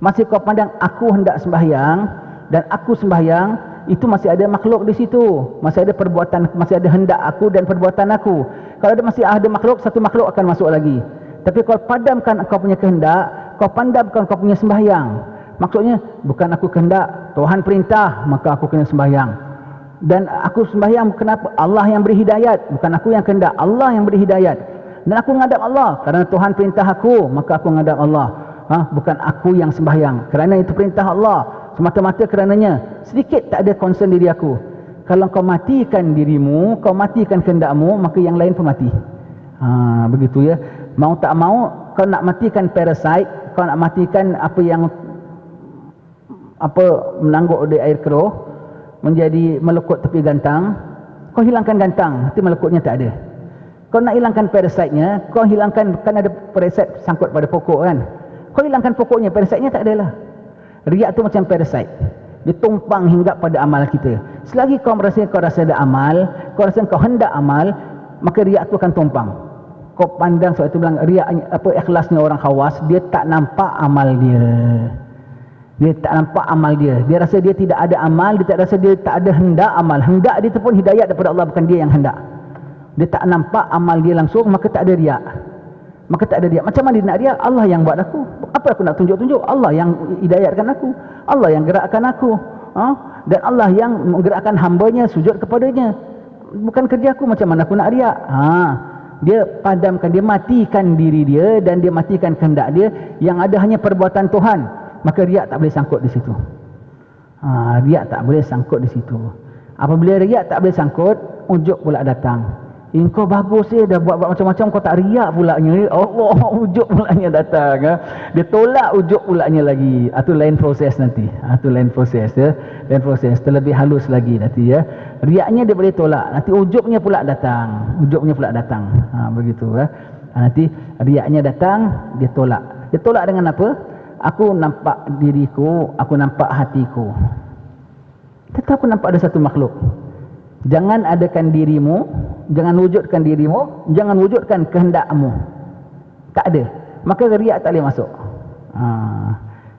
Masih kau pandang aku hendak sembahyang dan aku sembahyang, itu masih ada makhluk di situ. Masih ada perbuatan, masih ada hendak aku dan perbuatan aku. Kalau ada masih ada makhluk, satu makhluk akan masuk lagi. Tapi kau padamkan kau punya kehendak, kau padamkan kau punya sembahyang. Maksudnya bukan aku kehendak, Tuhan perintah, maka aku kena sembahyang. Dan aku sembahyang kenapa? Allah yang beri hidayat, bukan aku yang kehendak, Allah yang beri hidayat. Dan aku menghadap Allah kerana Tuhan perintah aku, maka aku menghadap Allah. Bukan aku yang sembahyang kerana itu perintah Allah, semata-mata kerananya. Sedikit tak ada concern diri aku. Kalau kau matikan dirimu, kau matikan kehendakmu, maka yang lain pun mati. Begitu ya. Mau tak mau, kau nak matikan parasite, kau nak matikan apa yang menangguk di air keruh, menjadi melekut tepi gantang, kau hilangkan gantang, nanti melekutnya tak ada. Kau nak hilangkan parasitnya, kau hilangkan, kan ada parasit sangkut pada pokok kan. Kau hilangkan pokoknya, parasitnya tak adalah. Riak tu macam parasit. Dia tumpang hingga pada amal kita. Selagi kau rasa ada amal, kau rasa kau hendak amal, maka riak tu akan tumpang. Kau pandang sebab itu bilang riak, ikhlasnya orang khawas, dia tak nampak amal dia. Dia tak nampak amal dia. Dia rasa dia tidak ada amal, dia tak rasa dia tak ada hendak amal. Hendak dia tu pun hidayat daripada Allah, bukan dia yang hendak. Dia tak nampak amal dia langsung, maka tak ada riak. Maka tak ada riak. Macam mana dia nak riak? Allah yang buat aku. Apa aku nak tunjuk-tunjuk? Allah yang hidayatkan aku. Allah yang gerakkan aku. Dan Allah yang menggerakkan hambanya sujud kepadanya. Bukan kerja aku, macam mana aku nak riak? Dia padamkan, dia matikan diri dia dan dia matikan kehendak dia. Yang ada hanya perbuatan Tuhan. Maka riak tak boleh sangkut di situ. Riak tak boleh sangkut di situ. Apabila riak tak boleh sangkut, ujub pula datang. Kau bagus dah buat macam-macam, kau tak riak pulanya. Allah, ujub pulanya datang. Dia tolak ujub pulanya lagi. Itu lain proses nanti. Itu lain proses ya. Lain proses, terlebih halus lagi nanti ya. Riaknya dia boleh tolak, nanti ujubnya pula datang. Ujubnya pula datang. Begitu ya. Nanti riaknya datang, dia tolak. Dia tolak dengan apa? Aku nampak diriku, aku nampak hatiku. Tetap aku nampak ada satu makhluk. Jangan adakan dirimu, jangan wujudkan dirimu, jangan wujudkan kehendakmu. Tak ada. Maka riak tak boleh masuk.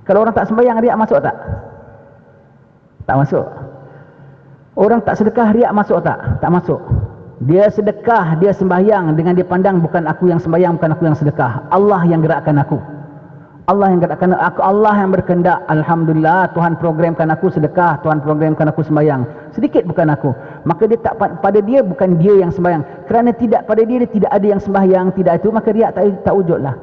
Kalau orang tak sembahyang, riak masuk tak? Tak masuk. Orang tak sedekah, riak masuk tak? Tak masuk. Dia sedekah, dia sembahyang dengan dia pandang bukan aku yang sembahyang, bukan aku yang sedekah. Allah yang gerakkan aku. Allah yang gerakkan aku, Allah yang berkehendak. Alhamdulillah, Tuhan programkan aku sedekah, Tuhan programkan aku sembahyang. Sedikit bukan aku. Maka dia tak, pada dia bukan dia yang sembahyang. Kerana tidak pada dia tidak ada yang sembahyang, tidak itu, maka riak tak wujudlah.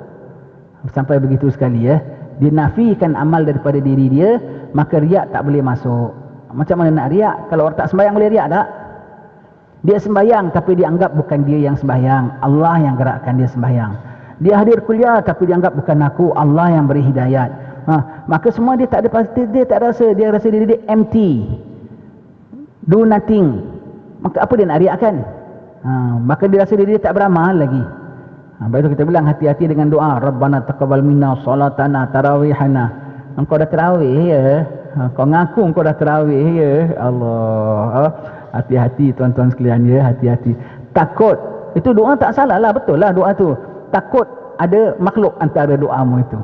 Sampai begitu sekali ya. Dia nafikan amal daripada diri dia, maka riak tak boleh masuk. Macam mana nak riak? Kalau orang tak sembahyang boleh riak tak? Dia sembahyang tapi dia anggap bukan dia yang sembahyang, Allah yang gerakkan dia sembahyang. Dia hadir kuliah tapi dia anggap bukan aku, Allah yang beri hidayat. Maka semua dia tak ada pasti, dia tak rasa, dia rasa diri dia empty, do nothing. Maka apa dia nak riakkan? Maka dia rasa diri dia tak beramal lagi. Baik itu kita bilang hati-hati dengan doa, Rabbana taqabbal minna salatana tarawihana. Engkau dah tarawih ya, kau ngaku engkau dah tarawih ya. Allah, hati-hati tuan-tuan sekalian ya, hati-hati. Takut, itu doa tak salah lah, betul lah doa tu. Takut ada makhluk antara doamu itu.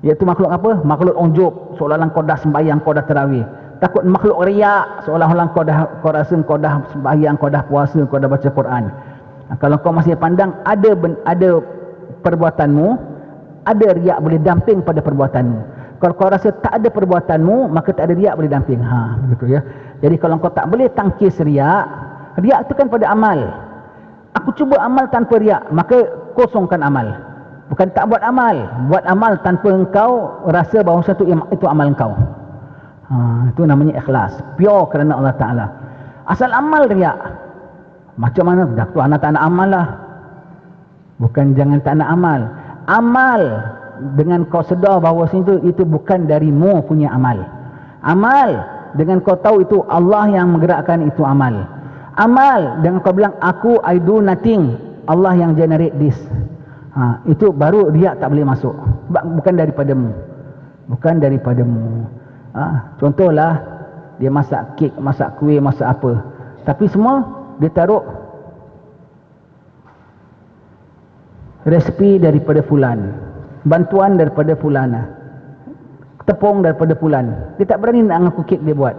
Iaitu makhluk apa? Makhluk ujub, seolah-olah kau dah sembahyang, kau dah tarawih. Takut makhluk riak, seolah-olah kau rasa kau dah sembahyang, kau dah puasa, kau dah baca Quran. Kalau kau masih pandang ada perbuatanmu, ada riak boleh damping pada perbuatanmu. Kalau kau rasa tak ada perbuatanmu, maka tak ada riak boleh damping. Begitu ya. Jadi kalau kau tak boleh tangkis riak, riak itu kan pada amal. Aku cuba amal tanpa riak, maka kosongkan amal. Bukan tak buat amal, buat amal tanpa engkau rasa bahawa itu amal engkau. Itu namanya ikhlas, pure kerana Allah Ta'ala. Asal amal riak, macam mana? Dah tu anak tak nak amal lah. Bukan jangan tak nak amal. Amal dengan kau sedar bahawa itu bukan darimu punya amal. Amal dengan kau tahu itu Allah yang menggerakkan itu amal. Amal dengan kau bilang aku I do nothing, Allah yang generate this. Itu baru riak tak boleh masuk. Bukan daripadamu. Bukan daripadamu. Contohlah dia masak kek, masak kuih, masak apa. Tapi semua dia taruh resipi daripada fulan, bantuan daripada fulana, tepung daripada fulan. Dia tak berani nak ngaku kek dia buat.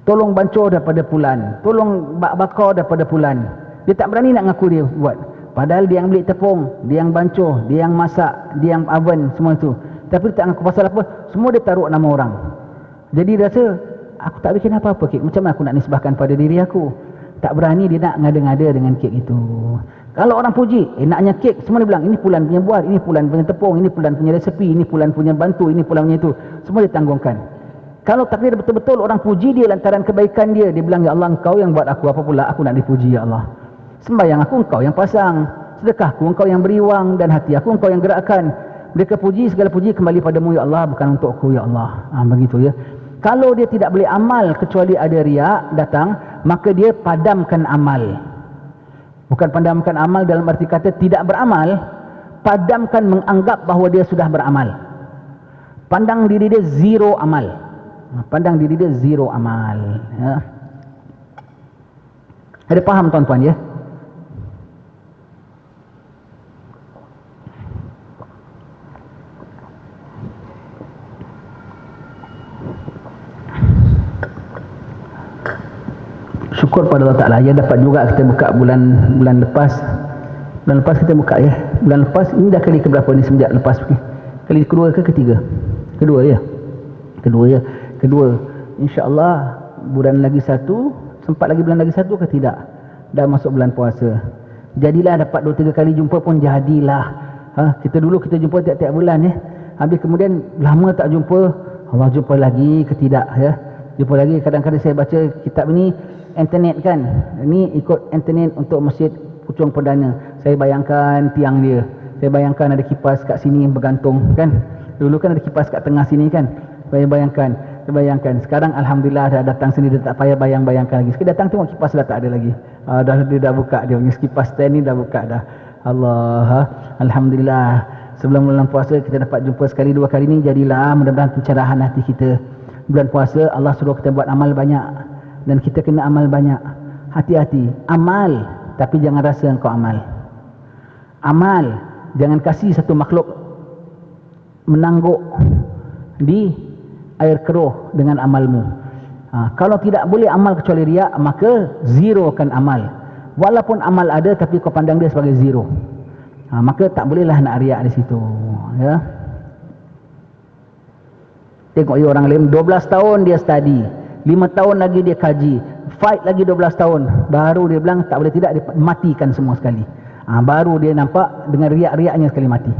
Tolong bancuh daripada fulan, tolong bakar daripada fulan. Dia tak berani nak ngaku dia buat. Padahal dia yang beli tepung, dia yang bancuh, dia yang masak, dia yang oven, semua itu. Tapi dia tak ngaku pasal apa? Semua dia taruh nama orang. Jadi dia rasa aku tak bikin apa-apa kek. Macam mana aku nak nisbahkan pada diri aku? Tak berani dia nak ngada-ngada dengan kek itu. Kalau orang puji, naknya kek, semua dia bilang ini fulan punya buat, ini fulan punya tepung, ini fulan punya resepi, ini fulan punya bantu, ini fulan punya itu. Semua dia tanggungan. Kalau takdir betul-betul orang puji dia lantaran kebaikan dia, dia bilang ya Allah engkau yang buat aku, apa pula aku nak dipuji ya Allah. Sembahyang aku engkau yang pasang, sedekahku engkau yang beri wang, dan hati aku engkau yang gerakkan. Mereka puji, segala puji kembali padamu ya Allah, bukan untukku ya Allah. Begitu ya. Kalau dia tidak boleh amal kecuali ada riak datang, maka dia padamkan amal. Bukan padamkan amal dalam arti kata tidak beramal, padamkan menganggap bahawa dia sudah beramal. Pandang diri dia zero amal. Pandang diri dia zero amal. Ya. Ada faham tuan-tuan ya? Syukur pada Allah Ta'ala ya, dapat juga kita buka bulan lepas kita buka ya. Bulan lepas ini dah kali keberapa ni semenjak lepas ni? Kali kedua ke ketiga? Kedua ya. InsyaAllah bulan lagi satu, sempat lagi bulan lagi satu ke tidak? Dah masuk bulan puasa. Jadilah dapat 2-3 kali jumpa pun jadilah. Kita dulu kita jumpa tiap-tiap bulan ya. Habis kemudian lama tak jumpa, Allah jumpa lagi ke tidak ya? Jumpa lagi. Kadang-kadang saya baca kitab ini internet kan, ini ikut internet untuk Masjid Puchong Perdana. Saya bayangkan tiang dia, saya bayangkan ada kipas kat sini bergantung kan. Dulu kan ada kipas kat tengah sini kan. Saya bayangkan. Sekarang Alhamdulillah dah datang sini, dah tak payah bayangkan lagi. Sekali datang tengok kipas dah tak ada lagi. Dia dah buka, dia punya kipas stand ni dah buka dah. Allah, Alhamdulillah. Sebelum bulan puasa kita dapat jumpa sekali 2 kali ni, jadilah mudah-mudahan pencerahan hati kita. Bulan puasa Allah suruh kita buat amal banyak, dan kita kena amal banyak. Hati-hati, amal tapi jangan rasa engkau amal. Amal, jangan kasih satu makhluk menangguk di air keruh dengan amalmu. Kalau tidak boleh amal kecuali riak, maka zerokan amal. Walaupun amal ada tapi kau pandang dia sebagai zero, maka tak bolehlah nak riak di situ ya. Tengok orang lain 12 tahun dia study, 5 tahun lagi dia kaji, fight lagi 12 tahun, baru dia bilang tak boleh tidak, dia matikan semua sekali. Baru dia nampak dengan riak-riaknya sekali mati.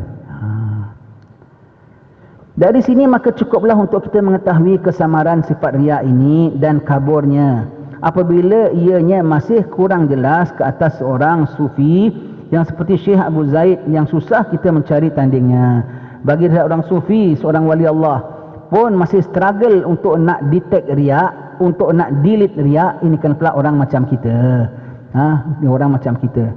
Dari sini maka cukuplah untuk kita mengetahui kesamaran sifat riak ini dan kaburnya. Apabila ianya masih kurang jelas ke atas seorang sufi yang seperti Syekh Abu Zaid, yang susah kita mencari tandingnya. Bagi seorang sufi, seorang wali Allah pun masih struggle untuk nak detect riak, untuk nak delete riak. Ini kan pula orang macam kita. Orang macam kita.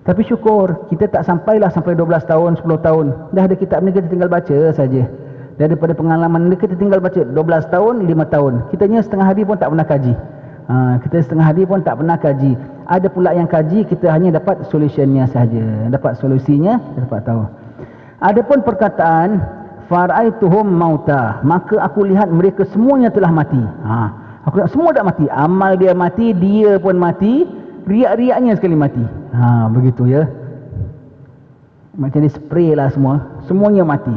Tapi syukur kita tak sampailah sampai 12 tahun, 10 tahun. Dah ada kitab ni kita tinggal baca saja. Daripada pengalaman ni kita tinggal baca 12 tahun, 5 tahun. Kitanya setengah hari pun tak pernah kaji. Kita setengah hari pun tak pernah kaji. Ada pula yang kaji, kita hanya dapat solutionnya saja. Dapat solusinya, dapat tahu. Adapun perkataan fara'aituhum mauta, maka aku lihat mereka semuanya telah mati. Aku lihat semua dah mati. Amal dia mati, dia pun mati, riak-riaknya sekali mati. Begitu ya. Macam ni spray lah semua. Semuanya mati.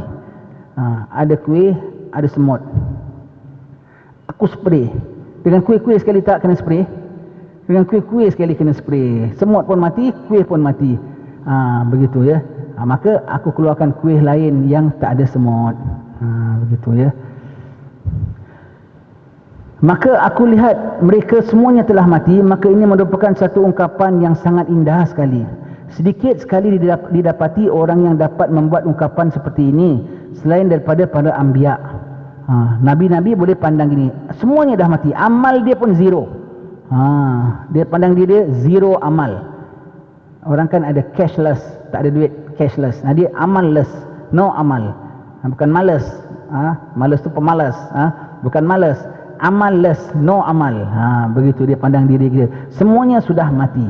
Ada kuih, ada semut. Aku spray. Dengan kuih-kuih sekali tak kena spray. Dengan kuih-kuih sekali kena spray. Semut pun mati, kuih pun mati. Begitu ya. Maka aku keluarkan kuih lain yang tak ada semut. Begitu ya. Maka aku lihat mereka semuanya telah mati. Maka ini merupakan satu ungkapan yang sangat indah sekali. Sedikit sekali didapati orang yang dapat membuat ungkapan seperti ini selain daripada para anbiya. Nabi-nabi boleh pandang gini, semuanya dah mati, amal dia pun zero. Dia pandang dia zero amal. Orang kan ada cashless, tak ada duit, cashless. Dia amalless, no amal. Bukan malas. Malas tu pemalas. Bukan malas, amalless, no amal. Begitu dia pandang diri dia. Semuanya sudah mati.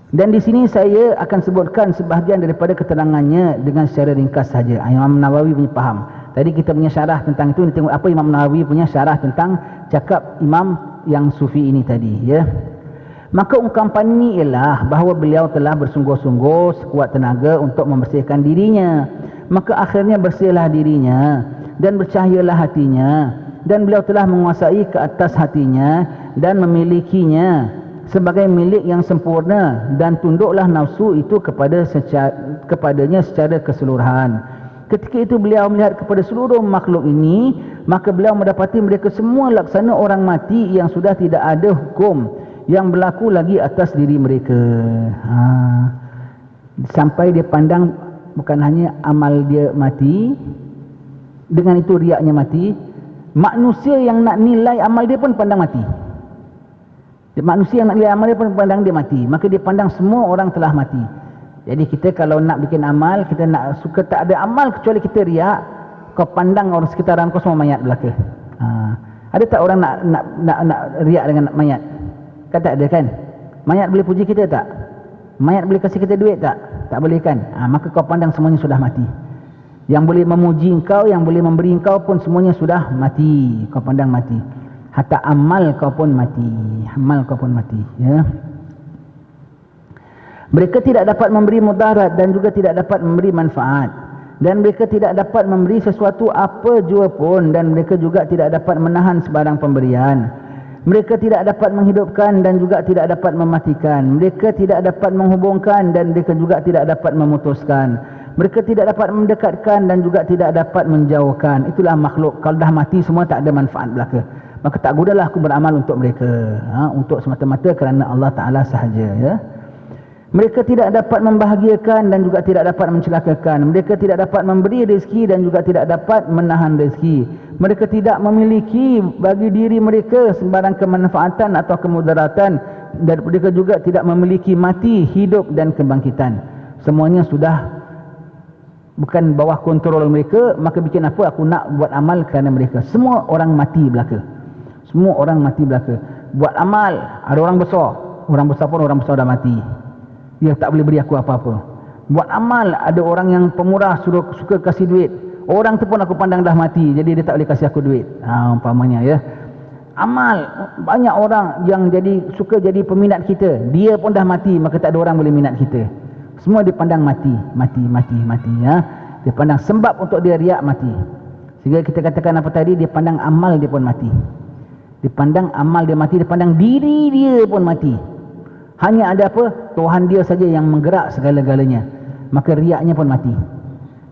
Dan di sini saya akan sebutkan sebahagian daripada keterangannya dengan secara ringkas saja. Imam Nawawi punya faham. Tadi kita punya syarah tentang itu, tengok apa Imam Nawawi punya syarah tentang cakap imam yang sufi ini tadi ya. Maka ungkapan ini ialah bahawa beliau telah bersungguh-sungguh sekuat tenaga untuk membersihkan dirinya. Maka akhirnya bersihlah dirinya dan bercahayalah hatinya, dan beliau telah menguasai ke atas hatinya dan memilikinya sebagai milik yang sempurna, dan tunduklah nafsu itu kepadanya secara keseluruhan. Ketika itu beliau melihat kepada seluruh makhluk ini, maka beliau mendapati mereka semua laksana orang mati yang sudah tidak ada hukum yang berlaku lagi atas diri mereka. Sampai dia pandang bukan hanya amal dia mati, dengan itu riaknya mati, manusia yang nak nilai amal dia pun pandang mati. Manusia yang nak nilai amal dia pun pandang dia mati. Maka dia pandang semua orang telah mati. Jadi kita kalau nak bikin amal, kita nak suka tak ada amal kecuali kita riak, kau pandang orang sekitaran kau semua mayat belaka. Ada tak orang nak riak dengan mayat? Kan tak ada kan? Mayat boleh puji kita tak? Mayat boleh kasih kita duit tak? Tak boleh kan? Maka kau pandang semuanya sudah mati. Yang boleh memuji engkau, yang boleh memberi engkau pun semuanya sudah mati. Kau pandang mati. Hatta amal kau pun mati. Amal kau pun mati. Ya. Mereka tidak dapat memberi mudarat dan juga tidak dapat memberi manfaat. Dan mereka tidak dapat memberi sesuatu apa jua pun. Dan mereka juga tidak dapat menahan sebarang pemberian. Mereka tidak dapat menghidupkan dan juga tidak dapat mematikan. Mereka tidak dapat menghubungkan dan mereka juga tidak dapat memutuskan. Mereka tidak dapat mendekatkan dan juga tidak dapat menjauhkan. Itulah makhluk. Kalau dah mati semua tak ada manfaat belaka. Maka tak gunalah aku beramal untuk mereka. Untuk semata-mata kerana Allah Ta'ala sahaja. Ya. Mereka tidak dapat membahagiakan dan juga tidak dapat mencelakakan. Mereka tidak dapat memberi rezeki dan juga tidak dapat menahan rezeki. Mereka tidak memiliki bagi diri mereka sembarang kemanfaatan atau kemudaratan. Dan mereka juga tidak memiliki mati, hidup dan kebangkitan. Semuanya sudah bukan bawah kontrol mereka. Maka bikin apa aku nak buat amal kerana mereka. Semua orang mati belaka. Semua orang mati belaka. Buat amal, ada orang besar. Orang besar pun orang besar dah mati. Dia tak boleh beri aku apa-apa. Buat amal, ada orang yang pemurah suka kasih duit. Orang tu pun aku pandang dah mati, jadi dia tak boleh kasih aku duit. Umpamanya ya. Amal, banyak orang yang suka jadi peminat kita. Dia pun dah mati, maka tak ada orang boleh minat kita. Semua dipandang mati ya. Dia pandang sebab untuk dia riak mati. Sehingga kita katakan apa tadi, dia pandang amal dia pun mati. Dia pandang amal dia mati, dia pandang diri dia pun mati. Hanya ada apa? Tuhan dia saja yang menggerak segala-galanya. Maka riaknya pun mati.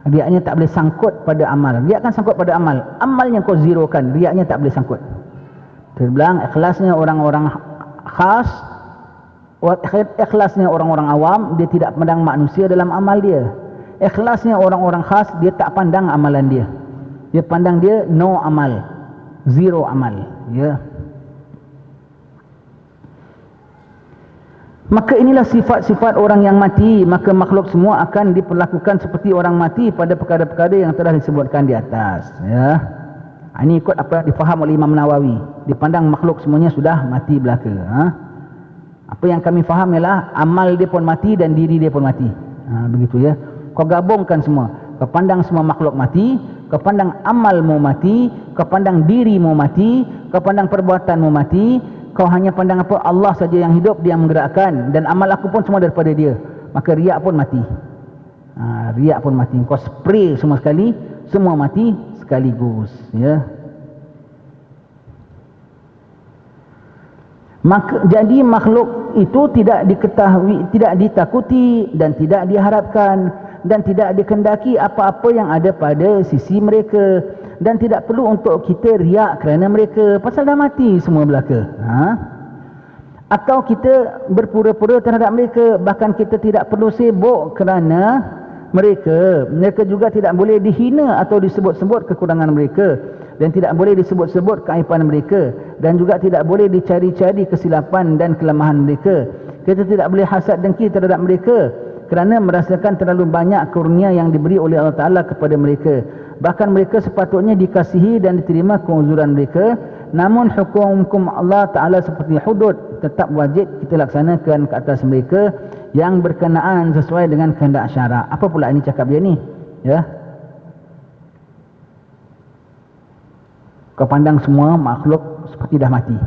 Riaknya tak boleh sangkut pada amal. Riak kan sangkut pada amal. Amal yang kau zerokan, riaknya tak boleh sangkut. Terbilang ikhlasnya orang-orang khas, ikhlasnya orang-orang awam, dia tidak pandang manusia dalam amal dia. Ikhlasnya orang-orang khas, dia tak pandang amalan dia. Dia pandang dia no amal, zero amal. Ya. Maka inilah sifat-sifat orang yang mati. Maka makhluk semua akan diperlakukan seperti orang mati pada perkara-perkara yang telah disebutkan di atas. Ya. Ini ikut apa difaham oleh Imam Nawawi. Dipandang makhluk semuanya sudah mati belaka. Apa yang kami faham ialah amal dia pun mati dan diri dia pun mati. Begitu ya. Kau gabungkan semua. Kau pandang semua makhluk mati. Kau pandang amalmu mati. Kau pandang dirimu mati. Kau pandang perbuatanmu mati. Kau hanya pandang apa? Allah saja yang hidup, dia menggerakkan. Dan amal aku pun semua daripada dia. Maka riak pun mati. Riak pun mati. Kau spray semua sekali, semua mati sekaligus. Ya. Jadi makhluk itu tidak diketahui, tidak ditakuti dan tidak diharapkan. Dan tidak dikendaki apa-apa yang ada pada sisi mereka. Dan tidak perlu untuk kita riak kerana mereka, pasal dah mati semua belaka. Atau kita berpura-pura terhadap mereka, bahkan kita tidak perlu sibuk kerana mereka. Mereka juga tidak boleh dihina atau disebut-sebut kekurangan mereka, dan tidak boleh disebut-sebut keaiban mereka, dan juga tidak boleh dicari-cari kesilapan dan kelemahan mereka. Kita tidak boleh hasad dengki terhadap mereka kerana merasakan terlalu banyak kurnia yang diberi oleh Allah Ta'ala kepada mereka. Bahkan mereka sepatutnya dikasihi dan diterima keuzuran mereka. Namun hukum-hukum Allah Ta'ala seperti hudud tetap wajib kita laksanakan ke atas mereka yang berkenaan sesuai dengan kehendak syarak. Apa pula ini cakap dia ni? Ya. Kau pandang semua makhluk seperti dah mati.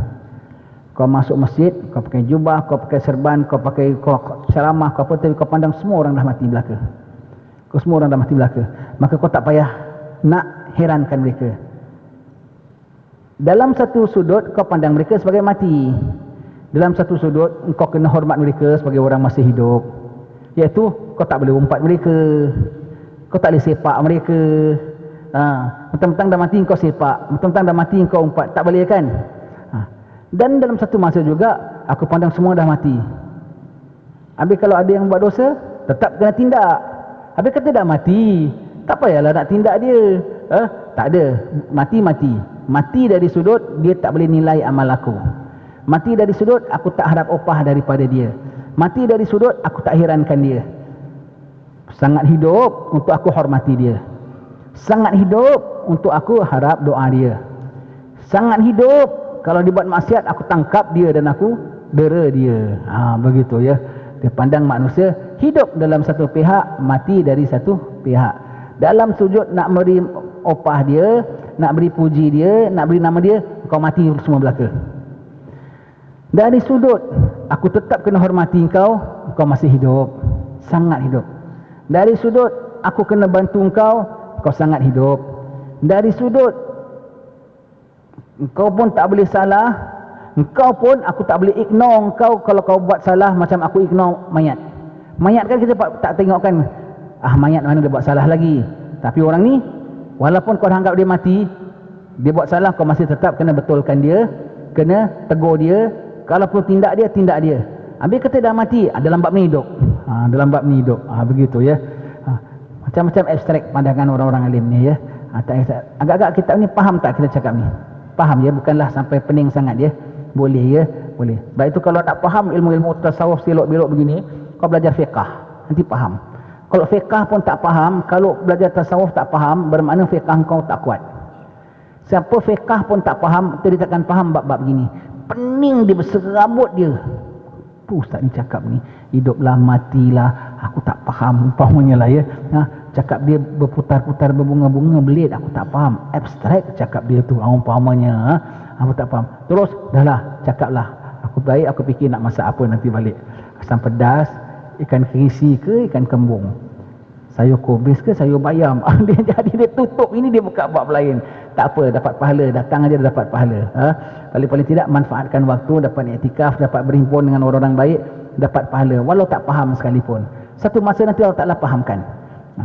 Kau masuk masjid, kau pakai jubah, kau pakai serban, kau pakai ceramah, kau apa, tapi kau pandang semua orang dah mati belaka. Kau semua orang dah mati belaka. Maka kau tak payah nak herankan mereka. Dalam satu sudut kau pandang mereka sebagai mati. Dalam satu sudut kau kena hormat mereka sebagai orang masih hidup. Iaitu kau tak boleh umpat mereka. Kau tak boleh sepak mereka. Mentang-mentang dah mati kau sepak, mentang-mentang dah mati kau umpat, tak boleh kan? Dan dalam satu masa juga aku pandang semua dah mati. Habis kalau ada yang buat dosa, tetap kena tindak. Habis kata dah mati, tak payahlah nak tindak dia. Tak ada, mati-mati. Mati dari sudut dia tak boleh nilai amal aku. Mati dari sudut aku tak harap upah daripada dia. Mati dari sudut aku tak herankan dia. Sangat hidup untuk aku hormati dia. Sangat hidup untuk aku harap doa dia. Sangat hidup kalau dibuat maksiat aku tangkap dia dan aku dera dia. Begitu ya. Dia pandang manusia hidup dalam satu pihak, mati dari satu pihak. Dalam sujud nak beri opah dia, nak beri puji dia, nak beri nama dia, kau mati semua belaka. Dari sudut aku tetap kena hormati kau masih hidup, sangat hidup. Dari sudut aku kena bantu kau sangat hidup. Dari sudut kau pun tak boleh salah, engkau pun aku tak boleh ignore kau kalau kau buat salah macam aku ignore mayat. Mayat kan kita tak tengokkan, mayat mana dia buat salah lagi. Tapi orang ni, walaupun kau anggap dia mati, dia buat salah, kau masih tetap kena betulkan dia, kena tegur dia. Kalau perlu tindak dia. Habis kata dah mati, dalam bab ni hidup. Dalam bab ni hidup. Begitu ya. Macam-macam abstrak pandangan orang-orang alim ni ya. Agak-agak kita ni faham tak kita cakap ni? Faham ya, bukanlah sampai pening sangat ya. Boleh ya, boleh. Sebab itu kalau tak faham ilmu-ilmu tasawuf silok-bilok begini, kau belajar fiqah, nanti faham. Kalau fiqah pun tak faham, kalau belajar tasawuf tak faham, bermakna fiqah kau tak kuat. Siapa fiqah pun tak faham, dia takkan faham bab-bab begini. Pening dia, berserabut dia. Ustaz ni cakap ni, hiduplah matilah, aku tak faham umpamanya lah ya. Cakap dia berputar-putar, berbunga-bunga, belit, aku tak faham. Abstrak cakap dia tu, umpamanya, aku tak faham. Terus, dah lah, cakaplah. Aku baik, aku fikir nak masak apa nanti balik. Asam pedas, ikan kerisi ke ikan kembung, sayur kubis ke sayur bayam. Dia tutup ini, dia buka bab lain. Tak apa, dapat pahala, datang aja dapat pahala. Paling-paling tidak manfaatkan waktu, dapat iktikaf, dapat berhimpun dengan orang-orang baik, dapat pahala walau tak faham sekalipun. Satu masa nanti Allah Ta'ala fahamkan.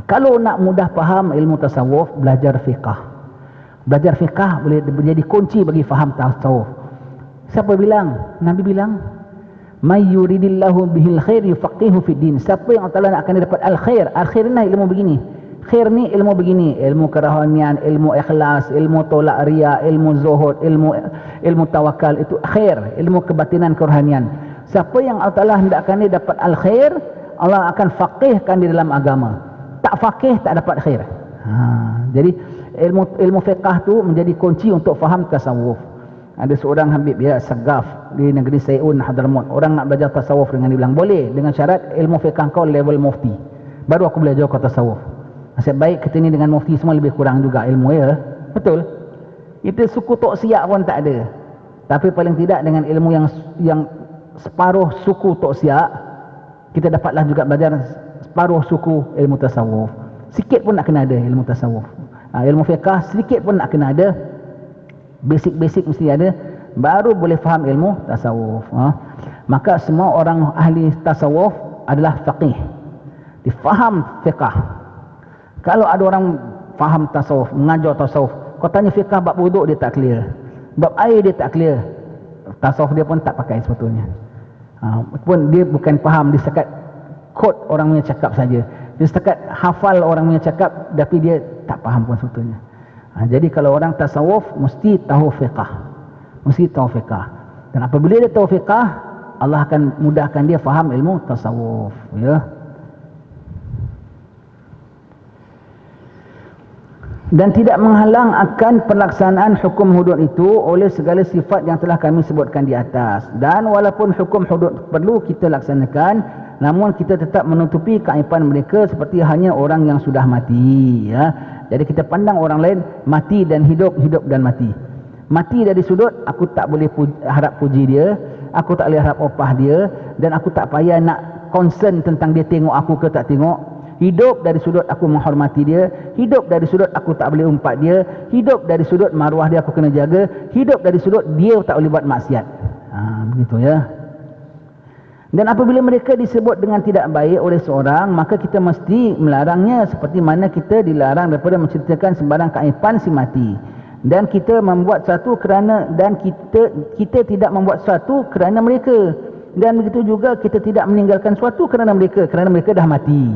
Kalau nak mudah faham ilmu tasawuf, belajar fiqah. Belajar fiqah boleh menjadi kunci bagi faham tasawuf. Siapa bilang? Nabi bilang, may yuridillahu bihil khair yufaqihu fid din. Siapa yang Allah Ta'ala nak akan dapat al-khair. Al-khair ni ilmu begini. Khair ni ilmu begini, ilmu kerohanian, ilmu ikhlas, ilmu tolak riya, ilmu zuhud, ilmu tawakal, itu khair, ilmu kebatinan kerohanian. Siapa yang Allah Ta'ala hendakkan dia dapat al-khair, Allah akan faqihkan di dalam agama. Tak faqih tak dapat khair. Jadi ilmu fiqah tu menjadi kunci untuk faham tasawuf. Ada seorang habib ya, Sagaf di negeri Sayun Hadramaut. Orang nak belajar tasawuf dengan dia bilang, boleh, dengan syarat ilmu fiqah kau level mufti, baru aku belajar kau tasawuf. Nasib baik kita ni dengan mufti semua lebih kurang juga ilmu ya. Betul. Itu suku tok siak pun tak ada. Tapi paling tidak dengan ilmu yang separuh suku tok siak, kita dapatlah juga belajar separuh suku ilmu tasawuf. Sikit pun nak kena ada ilmu tasawuf. Ilmu fiqah sedikit pun nak kena ada. Basic-basic mesti ada, baru boleh faham ilmu tasawuf. Maka semua orang ahli tasawuf adalah faqih. Difaham fiqah. Kalau ada orang faham tasawuf, mengajar tasawuf, kau tanya fiqah bab wuduk dia tak clear, bab air dia tak clear, tasawuf dia pun tak pakai sebetulnya. Pun dia bukan faham, dia setakat quote orang punya cakap saja, dia setakat hafal orang punya cakap, tapi dia tak faham pun sebetulnya. Jadi kalau orang tasawuf mesti tahu fiqah, mesti tahu fiqah. Dan apabila dia tahu fiqah, Allah akan mudahkan dia faham ilmu tasawuf ya. Dan tidak menghalang akan pelaksanaan hukum hudud itu oleh segala sifat yang telah kami sebutkan di atas. Dan walaupun hukum hudud perlu kita laksanakan, namun kita tetap menutupi keaiban mereka seperti hanya orang yang sudah mati ya. Jadi kita pandang orang lain mati dan hidup, hidup dan mati. Mati dari sudut aku tak boleh harap puji dia, aku tak boleh harap opah dia, dan aku tak payah nak concern tentang dia tengok aku ke tak tengok. Hidup dari sudut aku menghormati dia, hidup dari sudut aku tak boleh umpat dia, hidup dari sudut maruah dia aku kena jaga, hidup dari sudut dia tak boleh buat maksiat. Begitu ya. Dan apabila mereka disebut dengan tidak baik oleh seorang, maka kita mesti melarangnya seperti mana kita dilarang daripada menceritakan sembarang keaiban si mati. Dan kita membuat satu kerana, dan kita tidak membuat satu kerana mereka. Dan begitu juga kita tidak meninggalkan suatu kerana mereka dah mati.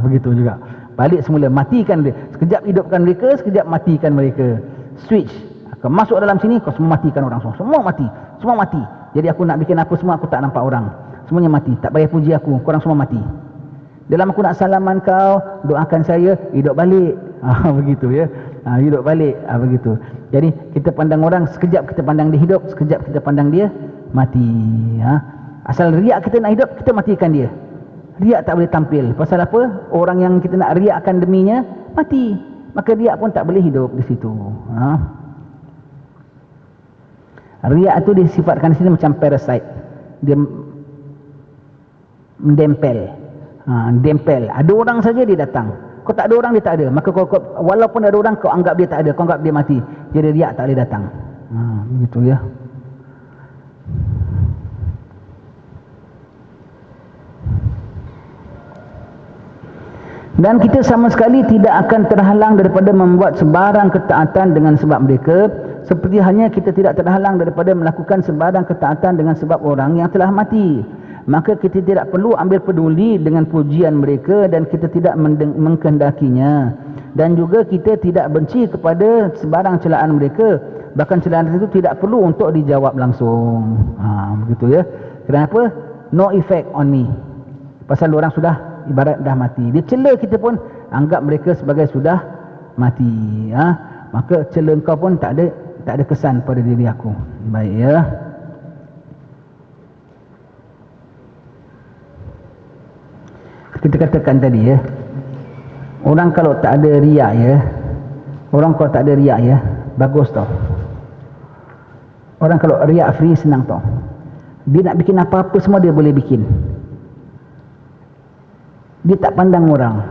Begitu juga. Balik semula, matikan dia. Sekejap hidupkan mereka, sekejap matikan mereka. Switch. Kau masuk dalam sini, kau semua matikan orang semua. Semua mati. Semua mati. Jadi aku nak bikin apa semua, aku tak nampak orang. Semuanya mati, tak payah puji aku, korang semua mati. Dalam aku nak salaman kau, doakan saya, hidup balik. Begitu ya. Hidup balik. Begitu. Jadi kita pandang orang, sekejap kita pandang dia hidup, sekejap kita pandang dia mati. Asal riak kita nak hidup, kita matikan dia. Riak tak boleh tampil. Pasal apa? Orang yang kita nak riakkan deminya mati. Maka riak pun tak boleh hidup di situ. Riak itu disifatkan di sini macam parasite. Dia mendempel. Dempel. Ada orang saja dia datang. Kau tak ada orang, dia tak ada. Maka kau, walaupun ada orang, kau anggap dia tak ada, kau anggap dia mati. Jadi riak tak boleh datang. Begitu ya. Dan kita sama sekali tidak akan terhalang daripada membuat sebarang ketaatan dengan sebab mereka, seperti halnya kita tidak terhalang daripada melakukan sebarang ketaatan dengan sebab orang yang telah mati. Maka kita tidak perlu ambil peduli dengan pujian mereka dan kita tidak mengkehendakinya. Dan juga kita tidak benci kepada sebarang celaan mereka. Bahkan celaan itu tidak perlu untuk dijawab langsung. Begitu ya. Kenapa? No effect on me. Pasal orang sudah ibarat dah mati. Dia cela kita pun anggap mereka sebagai sudah mati. Maka cela engkau pun tak ada kesan pada diri aku. Baik ya. Kita katakan tadi ya, orang kalau tak ada riak ya, bagus tau. Orang kalau riak free senang tau. Dia nak bikin apa-apa semua dia boleh bikin. Dia tak pandang orang.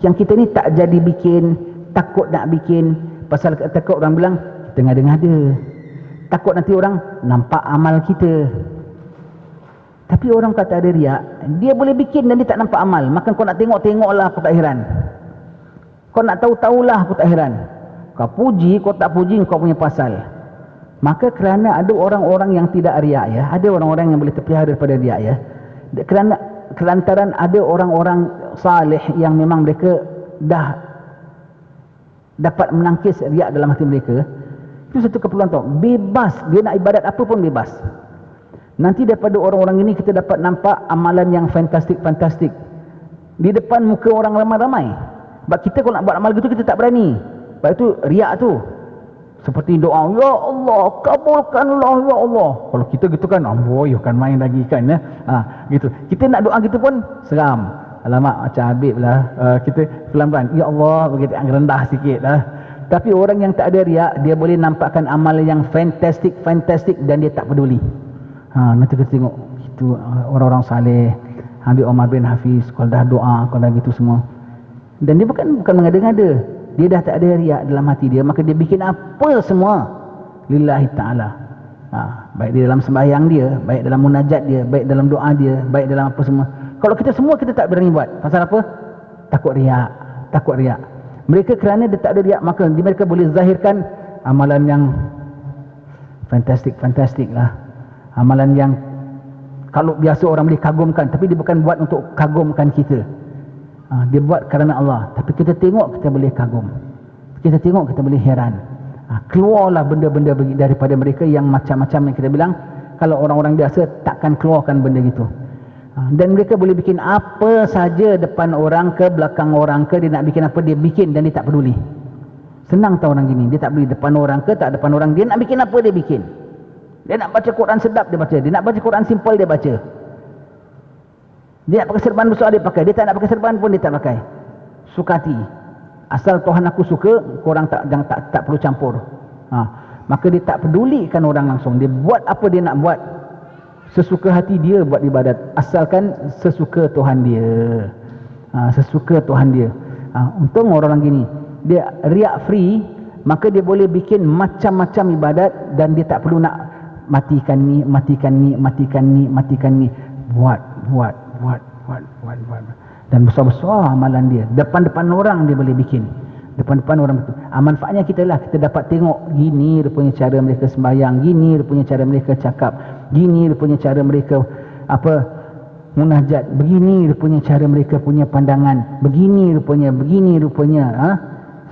Yang kita ni tak jadi bikin, takut nak bikin, pasal takut orang bilang kita ngada-ngada. Takut nanti orang nampak amal kita. Tapi orang kata ada riak, dia boleh bikin dan dia tak nampak amal. Maka kau nak tengok-tengoklah, aku tak heran. Kau nak tahu-tahulah, aku tak heran. Kau puji, kau tak puji, kau punya pasal. Maka kerana ada orang-orang yang tidak riak ya, ada orang-orang yang boleh terpelihara daripada riak ya. Kerana kelantaran ada orang-orang salih yang memang mereka dah dapat menangkis riak dalam hati mereka. Itu satu keperluan tau. Bebas, dia nak ibadat apa pun bebas. Nanti daripada orang-orang ini kita dapat nampak amalan yang fantastik-fantastik di depan muka orang ramai-ramai. Sebab kita kalau nak buat amal gitu kita tak berani. Sebab itu riak tu. Seperti doa, ya Allah, kabulkanlah ya Allah. Kalau kita gitu kan, amboi kan main lagi kan ya. Gitu. Kita nak doa gitu pun seram. Alamak macam Habib lah. Kita pelan-pelan, ya Allah, begitu rendah sikit lah. Tapi orang yang tak ada riak, dia boleh nampakkan amal yang fantastik dan dia tak peduli. Nanti kita tengok itu orang-orang saleh, Habib Omar bin Hafiz, kalau dah doa, kalau dah gitu semua. Dan dia bukan mengada-ngada. Dia dah tak ada riak dalam hati dia, maka dia bikin apa semua lillahi ta'ala. Baik di dalam sembahyang dia, baik dalam munajat dia, baik dalam doa dia, baik dalam apa semua. Kalau kita semua kita tak berani buat. Pasal apa? Takut riak. Mereka kerana dia tak ada riak, maka mereka boleh zahirkan amalan yang fantastik lah. Amalan yang kalau biasa orang boleh kagumkan, tapi dia bukan buat untuk kagumkan kita. Dia buat kerana Allah. Tapi kita tengok kita boleh kagum, kita tengok kita boleh heran. Keluarlah benda-benda daripada mereka yang macam-macam yang kita bilang. Kalau orang-orang biasa takkan keluarkan benda gitu. Dan mereka boleh bikin apa saja depan orang ke, belakang orang ke. Dia nak bikin apa dia bikin dan dia tak peduli. Senang tahu orang gini. Dia tak peduli depan orang ke, tak depan orang. Dia nak bikin apa dia bikin. Dia nak baca Quran sedap dia baca. Dia nak baca Quran simple dia baca. Dia nak pakai serban besar dia pakai. Dia tak nak pakai serban pun dia tak pakai. Sukati. Asal Tuhan aku suka, korang tak perlu campur. Maka dia tak pedulikan orang langsung. Dia buat apa dia nak buat. Sesuka hati dia buat ibadat. Asalkan sesuka Tuhan dia. Sesuka Tuhan dia. Untung orang-orang gini. Dia riak free, maka dia boleh bikin macam-macam ibadat dan dia tak perlu nak matikan ni. Buat. Dan besar-besar amalan dia. Depan-depan orang dia boleh bikin. Depan-depan orang betul. Manfaatnya kita lah. Kita dapat tengok gini rupanya cara mereka sembahyang, gini rupanya cara mereka cakap, gini rupanya cara mereka munajat, begini rupanya cara mereka punya pandangan, begini rupanya.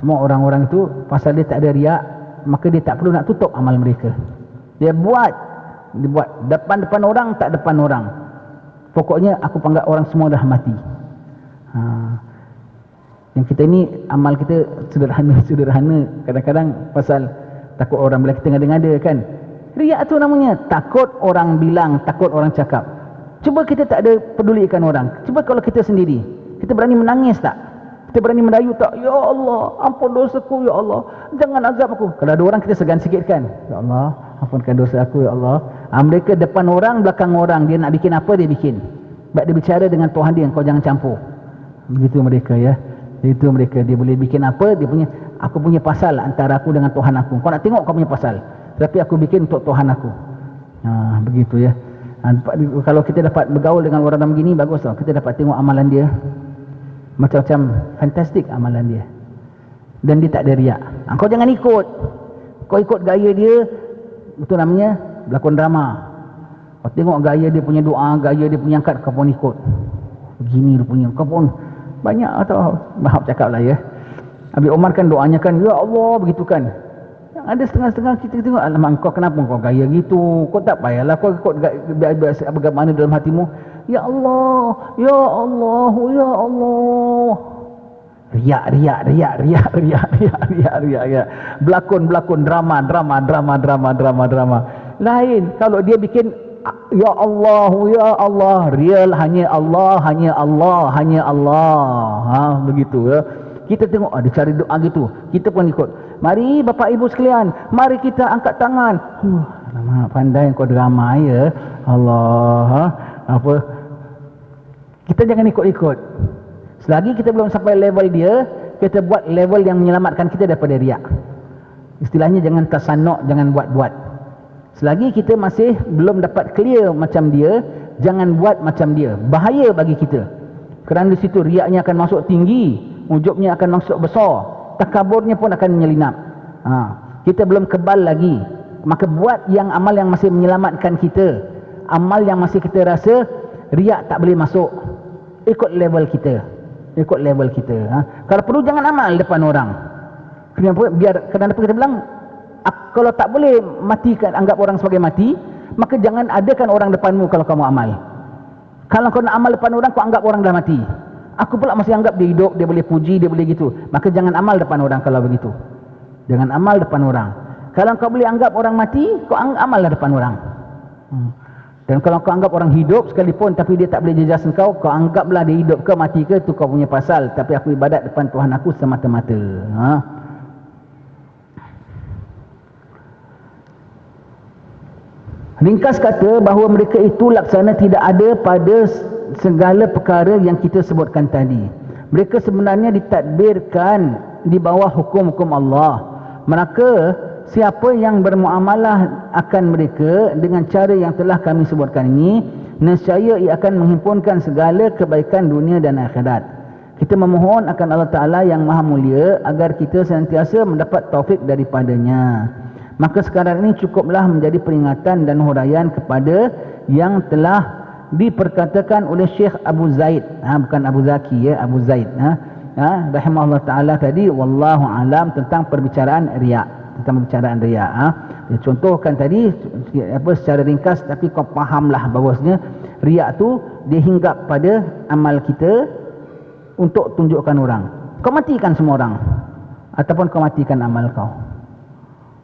Semua orang-orang itu pasal dia tak ada riak, maka dia tak perlu nak tutup amal mereka. Dia buat dibuat depan orang, tak depan orang. Pokoknya aku panggil orang semua dah mati. Yang kita ni, amal kita sederhana kadang-kadang pasal takut orang bila kita ngada-ngada kan. Riak tu namanya takut orang bilang, takut orang cakap. Cuba kita tak ada pedulikan orang. Cuba kalau kita sendiri, kita berani menangis tak? Kita berani mendayu tak? Ya Allah, ampun dosaku ya Allah, jangan azab aku. Kalau ada orang kita segan sikit kan, ya Allah, ampunkan dosa aku ya Allah. Mereka depan orang, belakang orang, dia nak bikin apa dia bikin. Sebab dia bicara dengan Tuhan dia, kau jangan campur. Begitu mereka ya. Itu mereka, dia boleh bikin apa, dia punya, aku punya pasal antara aku dengan Tuhan aku. Kau nak tengok kau punya pasal, tapi aku bikin untuk Tuhan aku. Begitu ya. Kalau kita dapat bergaul dengan orang begini, bagus tau. Kita dapat tengok amalan dia, macam-macam fantastik amalan dia. Dan dia tak ada riak. Kau jangan ikut. Kau ikut gaya dia, itu namanya berlakon drama. Kau tengok gaya dia punya doa, gaya dia punya angkat, kau pun ikut. Begini dia punya, kau pun banyak atau maaf cakap lah ya. Habis Omar kan doanya kan, ya Allah begitu kan. Yang ada setengah-setengah kita tengok, alamak kau kenapa kau gaya gitu, kau tak payahlah kau ikut bagaimana dalam hatimu. Ya Allah, ya Allah, ya Allah. Riak. Berlakon drama. Lain kalau dia bikin ya Allah, real hanya Allah. Begitu ya. Kita tengok dia cari doa gitu, kita pun ikut. Mari Bapak Ibu sekalian, mari kita angkat tangan. Alamak, pandai kau drama ya. Allah, apa? Kita jangan ikut-ikut. Selagi kita belum sampai level dia, kita buat level yang menyelamatkan kita daripada riak. Istilahnya jangan tasanuk, jangan buat-buat. Selagi kita masih belum dapat clear macam dia, jangan buat macam dia. Bahaya bagi kita. Kerana di situ riaknya akan masuk tinggi, ujubnya akan masuk besar, takaburnya pun akan menyelinap. Kita belum kebal lagi. Maka buat yang amal yang masih menyelamatkan kita, amal yang masih kita rasa riak tak boleh masuk. Ikut level kita. Kalau perlu jangan amal depan orang. Kenapa kita bilang kalau tak boleh matikan, anggap orang sebagai mati, maka jangan adakan orang depanmu kalau kamu amal. Kalau kau nak amal depan orang, kau anggap orang dah mati. Aku pula masih anggap dia hidup, dia boleh puji, dia boleh gitu. Maka jangan amal depan orang kalau begitu. Jangan amal depan orang. Kalau kau boleh anggap orang mati, kau amallah depan orang. Dan kalau kau anggap orang hidup sekalipun tapi dia tak boleh jejas engkau, kau anggaplah dia hidup ke mati ke, itu kau punya pasal. Tapi aku ibadat depan Tuhan aku semata-mata. Ringkas kata bahawa mereka itu laksana tidak ada pada segala perkara yang kita sebutkan tadi. Mereka sebenarnya ditadbirkan di bawah hukum-hukum Allah. Maka siapa yang bermuamalah akan mereka dengan cara yang telah kami sebutkan ini, nescaya ia akan menghimpunkan segala kebaikan dunia dan akhirat. Kita memohon akan Allah Ta'ala yang maha mulia agar kita senantiasa mendapat taufik daripadanya. Maka sekarang ini cukuplah menjadi peringatan dan huraian kepada yang telah diperkatakan oleh Syekh Abu Zaid, bukan Abu Zaki ya, Abu Zaid rahimahullah ta'ala tadi, wallahu alam, tentang perbicaraan riak. Dia contohkan tadi secara ringkas, tapi kau fahamlah bahawasanya riak tu dia hinggap pada amal kita untuk tunjukkan orang. Kau matikan semua orang ataupun kau matikan amal kau.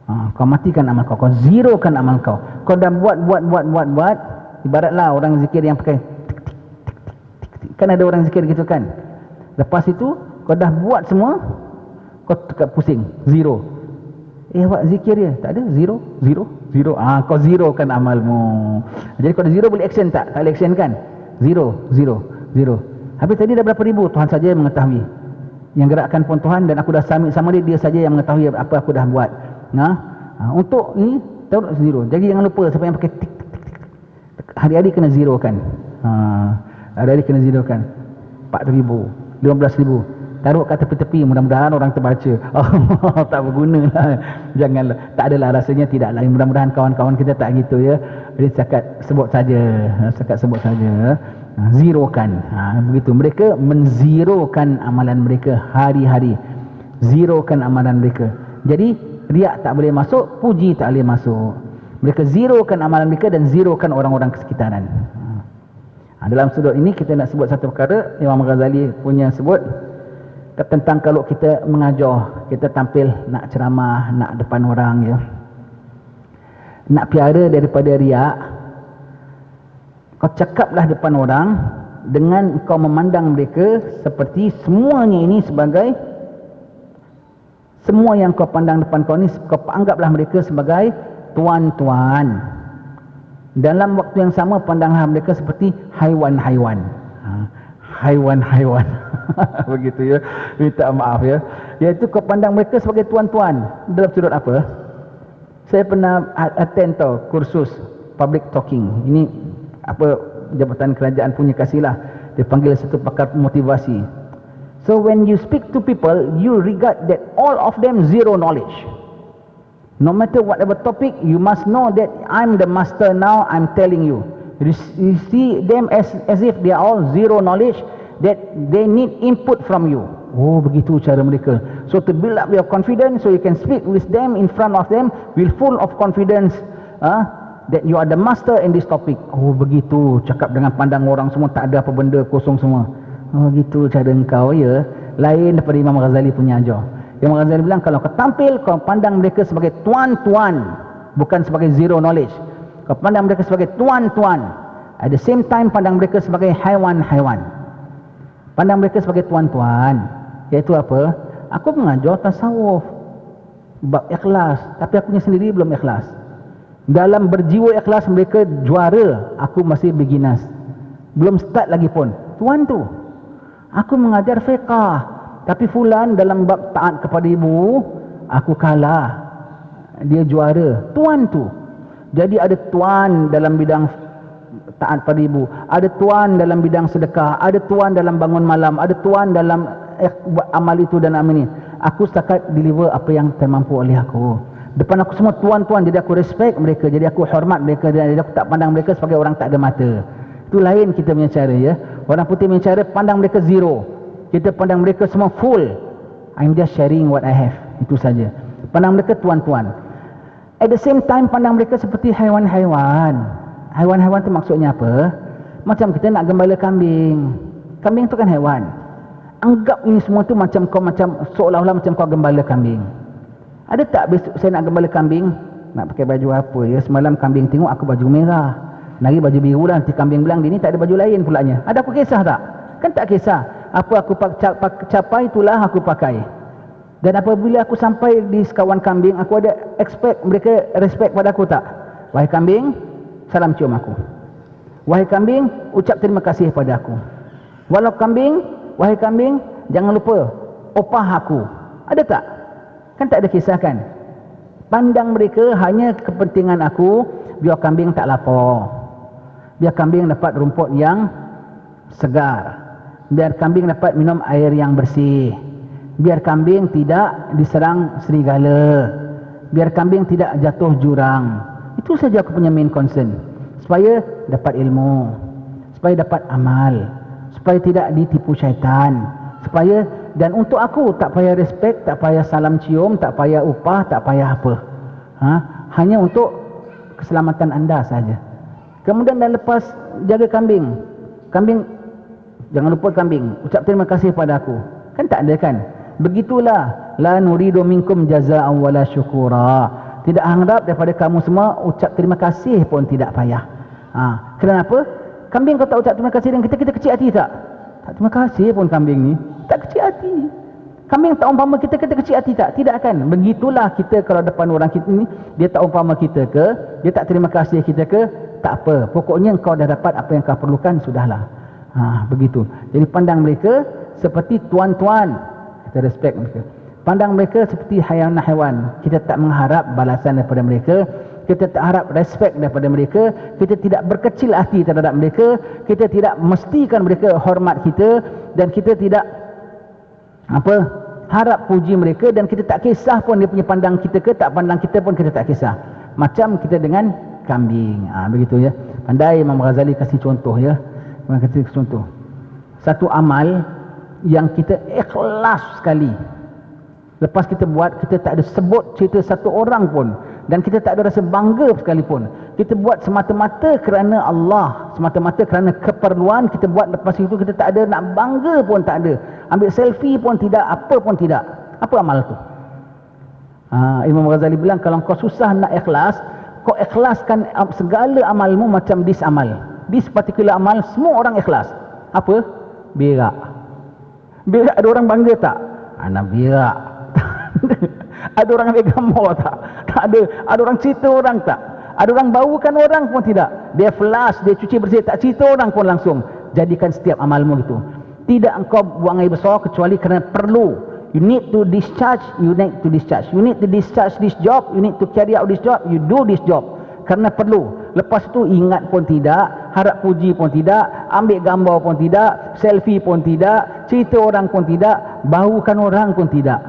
Kau matikan amal kau, kau zerokan amal kau. Kau dah buat, ibaratlah orang zikir yang pakai tik. Kan ada orang zikir gitu kan. Lepas itu kau dah buat semua, kau tekat pusing, zero. Buat zikir dia, tak ada, zero. Kau zerokan amalmu. Jadi kau dah zero, boleh action tak? Tak boleh action kan? Zero. Habis tadi dah berapa ribu, Tuhan saja yang mengetahui. Yang gerakkan pun Tuhan, dan aku dah submit sama dia saja yang mengetahui apa aku dah buat. Untuk ni tahu zero. Jadi jangan lupa, siapa yang pakai tik, hari-hari kena zero kan. Hari-hari kena zero kan. 4,000, 15,000, taruh kat tepi-tepi, mudah-mudahan orang terbaca. Tak berguna lah. Janganlah, tak adalah, rasanya tidak lah. Mudah-mudahan kawan-kawan kita tak gitu ya. Jadi cakap sebut saja, zerokan. Begitu mereka menzerokan amalan mereka hari-hari. Zerokan amalan mereka. Jadi riak tak boleh masuk, puji tak boleh masuk. Mereka zerokan amalan mereka dan zerokan orang-orang kesekitaran. Dalam sudut ini kita nak sebut satu perkara, Imam Ghazali punya sebut tentang kalau kita mengajar, kita tampil nak ceramah, nak depan orang ya. Nak piara daripada riak, kau cakaplah depan orang dengan kau memandang mereka seperti semuanya ini sebagai, semua yang kau pandang depan kau ni, kau anggaplah mereka sebagai tuan-tuan. Dalam waktu yang sama pandanglah mereka seperti haiwan-haiwan. Haiwan-haiwan. Begitu ya. Minta maaf ya. Iaitu kau pandang mereka sebagai tuan-tuan. Dalam sudut apa? Saya pernah attend kursus public talking. Ini apa, jabatan kerajaan punya kasihlah. Dia panggil satu pakar motivasi. So when you speak to people, you regard that all of them zero knowledge. No matter whatever topic, you must know that I'm the master now, I'm telling you. You see them as if they are all zero knowledge, that they need input from you. Oh, begitu cara mereka. So to build up your confidence, so you can speak with them, in front of them, with full of confidence, that you are the master in this topic. Oh, begitu. Cakap dengan pandang orang semua, tak ada apa benda, kosong semua. Oh, gitu cara engkau ya. Lain daripada Imam Ghazali punya ajar. Imam Ghazali bilang, kalau kau tampil, kau pandang mereka sebagai tuan-tuan, bukan sebagai zero knowledge. Kau pandang mereka sebagai tuan-tuan. At the same time, pandang mereka sebagai haiwan-haiwan. Pandang mereka sebagai tuan-tuan. Iaitu apa? Aku mengajar tasawuf, bab ikhlas, tapi akunya sendiri belum ikhlas. Dalam berjiwa ikhlas mereka juara, aku masih beginners. Belum start lagi pun. Tuan tu. Aku mengajar fiqah, tapi fulan dalam bab taat kepada ibu, aku kalah. Dia juara. Tuan tu. Jadi ada tuan dalam bidang taat pada ibu, ada tuan dalam bidang sedekah, ada tuan dalam bangun malam, ada tuan dalam amal itu dan amal ini. Aku setakat deliver apa yang termampu oleh aku. Depan aku semua tuan-tuan, jadi aku respect mereka, jadi aku hormat mereka, jadi aku tak pandang mereka sebagai orang tak ada mata. Itu lain kita punya cara ya. Orang putih punya cara pandang mereka zero. Kita pandang mereka semua full. I'm just sharing what I have. Itu saja. Pandang mereka tuan-tuan. At the same time pandang mereka seperti haiwan-haiwan. Haiwan-haiwan itu maksudnya apa? Macam kita nak gembala kambing. Kambing itu kan haiwan. Anggap ini semua tu macam kau, macam seolah-olah macam kau gembala kambing. Ada tak besok saya nak gembala kambing, nak pakai baju apa ya? Semalam kambing tengok aku baju merah, lagi baju biru lah, nanti kambing bilang dia ni tak ada baju lain pulanya. Ada aku kisah tak? Kan tak kisah. Apa aku capai itulah aku pakai. Dan apabila aku sampai di sekawan kambing, aku ada expect mereka respect pada aku tak? Wahai kambing, salam cium aku. Wahai kambing, ucap terima kasih pada aku. Walau kambing, wahai kambing, jangan lupa opah aku. Ada tak? Kan tak ada kisah kan? Pandang mereka hanya kepentingan aku, biar kambing tak lapar, biar kambing dapat rumput yang segar, biar kambing dapat minum air yang bersih, biar kambing tidak diserang serigala, biar kambing tidak jatuh jurang. Itu saja aku punya main concern. Supaya dapat ilmu, supaya dapat amal, supaya tidak ditipu syaitan, supaya, dan untuk aku tak payah respect, tak payah salam cium, tak payah upah, tak payah apa. Hanya untuk keselamatan anda saja. Kemudian dah lepas jaga kambing, kambing jangan lupa kambing, ucap terima kasih pada aku. Kan tak ada kan? Begitulah, la nuridu minkum jazaa'an wala syukura. Tidak harap daripada kamu semua ucap terima kasih pun tidak payah. Kenapa? Kambing kau tak ucap terima kasih dengan kita kecil hati tak? Tak terima kasih pun kambing ni. Tak kecil hati. Kambing tak umpama kita kecil hati tak? Tidak kan? Begitulah kita kalau depan orang kita ni, dia tak umpama kita ke, dia tak terima kasih kita ke, tak apa. Pokoknya kau dah dapat apa yang kau perlukan, sudahlah. Begitu. Jadi pandang mereka seperti tuan-tuan. Kita respect mereka. Pandang mereka seperti haiwan-haiwan. Kita tak mengharap balasan daripada mereka. Kita tak harap respect daripada mereka. Kita tidak berkecil hati terhadap mereka. Kita tidak mestikan mereka hormat kita. Dan kita tidak harap puji mereka. Dan kita tak kisah pun dia punya pandang kita ke, tak pandang kita pun kita tak kisah. Macam kita dengan kambing. Begitu ya. Pandai Imam Ghazali kasih contoh ya. Kasih contoh. Satu amal yang kita ikhlas sekali. Lepas kita buat, kita tak ada sebut cerita satu orang pun. Dan kita tak ada rasa bangga sekalipun. Kita buat semata-mata kerana Allah, semata-mata kerana keperluan kita buat. Lepas itu kita tak ada nak bangga pun tak ada. Ambil selfie pun tidak, apa pun tidak. Apa amal tu? Imam Ghazali bilang, kalau kau susah nak ikhlas, kau ikhlaskan segala amalmu macam this amal. This particular amal, semua orang ikhlas. Apa? Berak. Berak ada orang bangga tak? Anak berak. Ada orang ambil gambar tak? Tak ada. Ada orang cerita orang tak? Ada orang baukan orang pun tidak. Dia flash, dia cuci bersih, tak cerita orang pun langsung. Jadikan setiap amalmu gitu. Tidak engkau buang air besar kecuali kerana perlu. You need to discharge, you need to discharge. You need to discharge this job, you need to carry out this job, you do this job. Kerana perlu. Lepas tu ingat pun tidak, harap puji pun tidak, ambil gambar pun tidak, selfie pun tidak, cerita orang pun tidak, baukan orang pun tidak.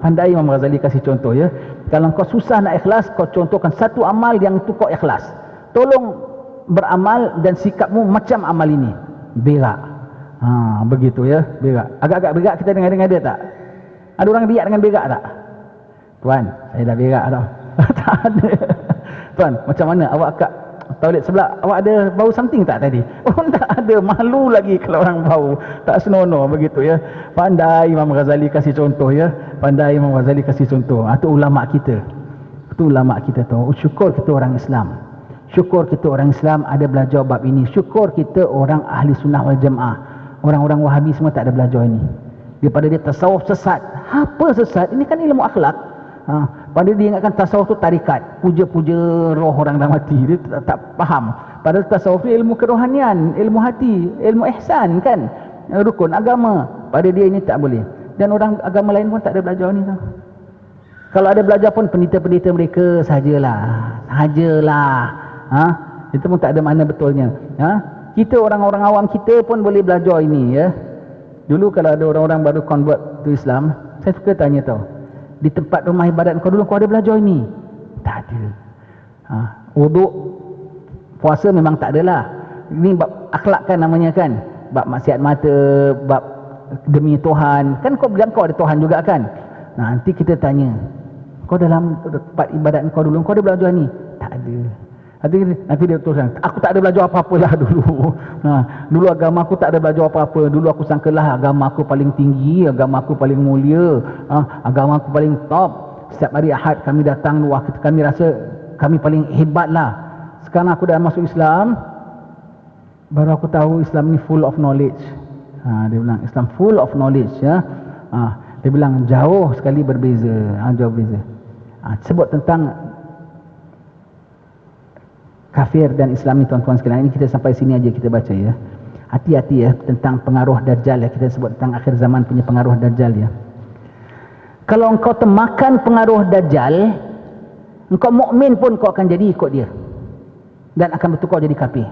Pandai Imam Ghazali kasih contoh ya. Kalau kau susah nak ikhlas, kau contohkan satu amal yang tu kau ikhlas. Tolong beramal dan sikapmu macam amal ini. Berak. Begitu ya, berak. Agak-agak berak kita dengar dia tak? Ada orang riak dengan berak tak? Tuan, saya dah berak tau. Tak ada. Tuan, macam mana awak kat toilet sebelah, awak ada bau something tak tadi? Oh tak ada, malu lagi kalau orang bau. Tak senonoh begitu ya. Pandai Imam Ghazali kasih contoh ya. Pandai Imam Ghazali kasih contoh. Itu ulama kita. Itu ulama kita tu. Syukur kita orang Islam. Syukur kita orang Islam ada belajar bab ini. Syukur kita orang ahli sunnah wal jamaah. Orang-orang Wahabi semua tak ada belajar ini. Daripada dia tasawuf sesat. Apa sesat? Ini kan ilmu akhlak. Pada dia ingatkan tasawuf tu tarikat, puja-puja roh orang dah mati. Dia tak faham. Padahal tasawuf tu ilmu kerohanian, ilmu hati, ilmu ihsan kan, rukun agama. Pada dia ini tak boleh. Dan orang agama lain pun tak ada belajar ni tau. Kalau ada belajar pun pendeta-pendeta mereka sahajalah. Itu pun tak ada makna betulnya. Kita orang-orang awam kita pun boleh belajar ini ya. Dulu kalau ada orang-orang baru convert to Islam, saya suka tanya tau, di tempat rumah ibadat kau dulu kau ada belajar ini? Tak ada. Wuduk, puasa memang tak adalah. Ini bab akhlak kan namanya kan. Bab maksiat mata, bab demi Tuhan. Kan kau bilang kau ada Tuhan juga kan. Nanti kita tanya, kau dalam tempat ibadat kau dulu kau ada belajar ni? Tak ada. Nanti dia tuliskan, aku tak ada belajar apa-apalah dulu. Dulu agama aku tak ada belajar apa-apa. Dulu aku sangkalah agama aku paling tinggi, agama aku paling mulia, agama aku paling top. Setiap hari Ahad kami datang, kami rasa kami paling hebat lah. Sekarang aku dah masuk Islam, baru aku tahu Islam ni full of knowledge. Dia bilang Islam full of knowledge ya. Dia bilang jauh sekali berbeza. Jauh berbeza. Sebut tentang kafir dan Islam ni tuan-tuan sekalian, ini kita sampai sini aja kita baca ya. Hati-hati ya tentang pengaruh Dajjal ya. Kita sebut tentang akhir zaman punya pengaruh Dajjal ya. Kalau engkau termakan pengaruh Dajjal, engkau mukmin pun kau akan jadi ikut dia dan akan bertukar jadi kafir.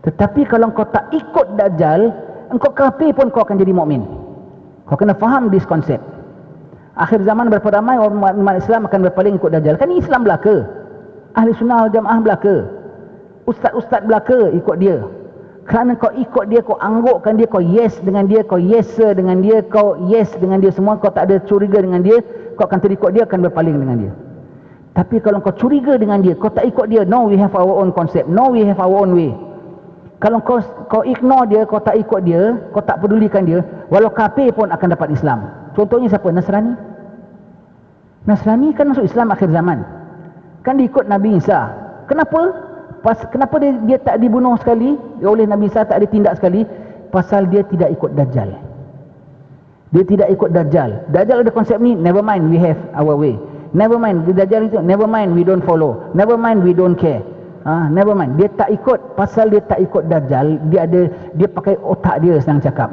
Tetapi kalau engkau tak ikut Dajjal, engkau kafir pun kau akan jadi mukmin. Kau kena faham this concept. Akhir zaman berapa ramai orang Islam akan berpaling ikut Dajjal. Kan Islam belaka. Ahli sunnah jamaah belaka, ustaz-ustaz belaka ikut dia. Kerana kau ikut dia, kau anggukkan dia, kau yes dengan dia, kau yes sir dengan dia, kau yes dengan dia semua, kau tak ada curiga dengan dia, kau akan terikut dia, akan berpaling dengan dia. Tapi kalau kau curiga dengan dia, kau tak ikut dia, no we have our own concept, no we have our own way. Kalau kau ignore dia, kau tak ikut dia, kau tak pedulikan dia, walau kafir pun akan dapat Islam. Contohnya siapa? Nasrani. Nasrani kan masuk Islam akhir zaman. Kan diikut Nabi Isa. Kenapa? Kenapa dia tak dibunuh sekali oleh Nabi Isa, tak ditindak sekali? Pasal dia tidak ikut Dajjal. Dia tidak ikut Dajjal. Dajjal ada konsep ni, never mind we have our way. Never mind, Dajjal itu, never mind we don't follow. Never mind we don't care. Never mind. Dia tak ikut, pasal dia tak ikut Dajjal, dia pakai otak dia senang cakap.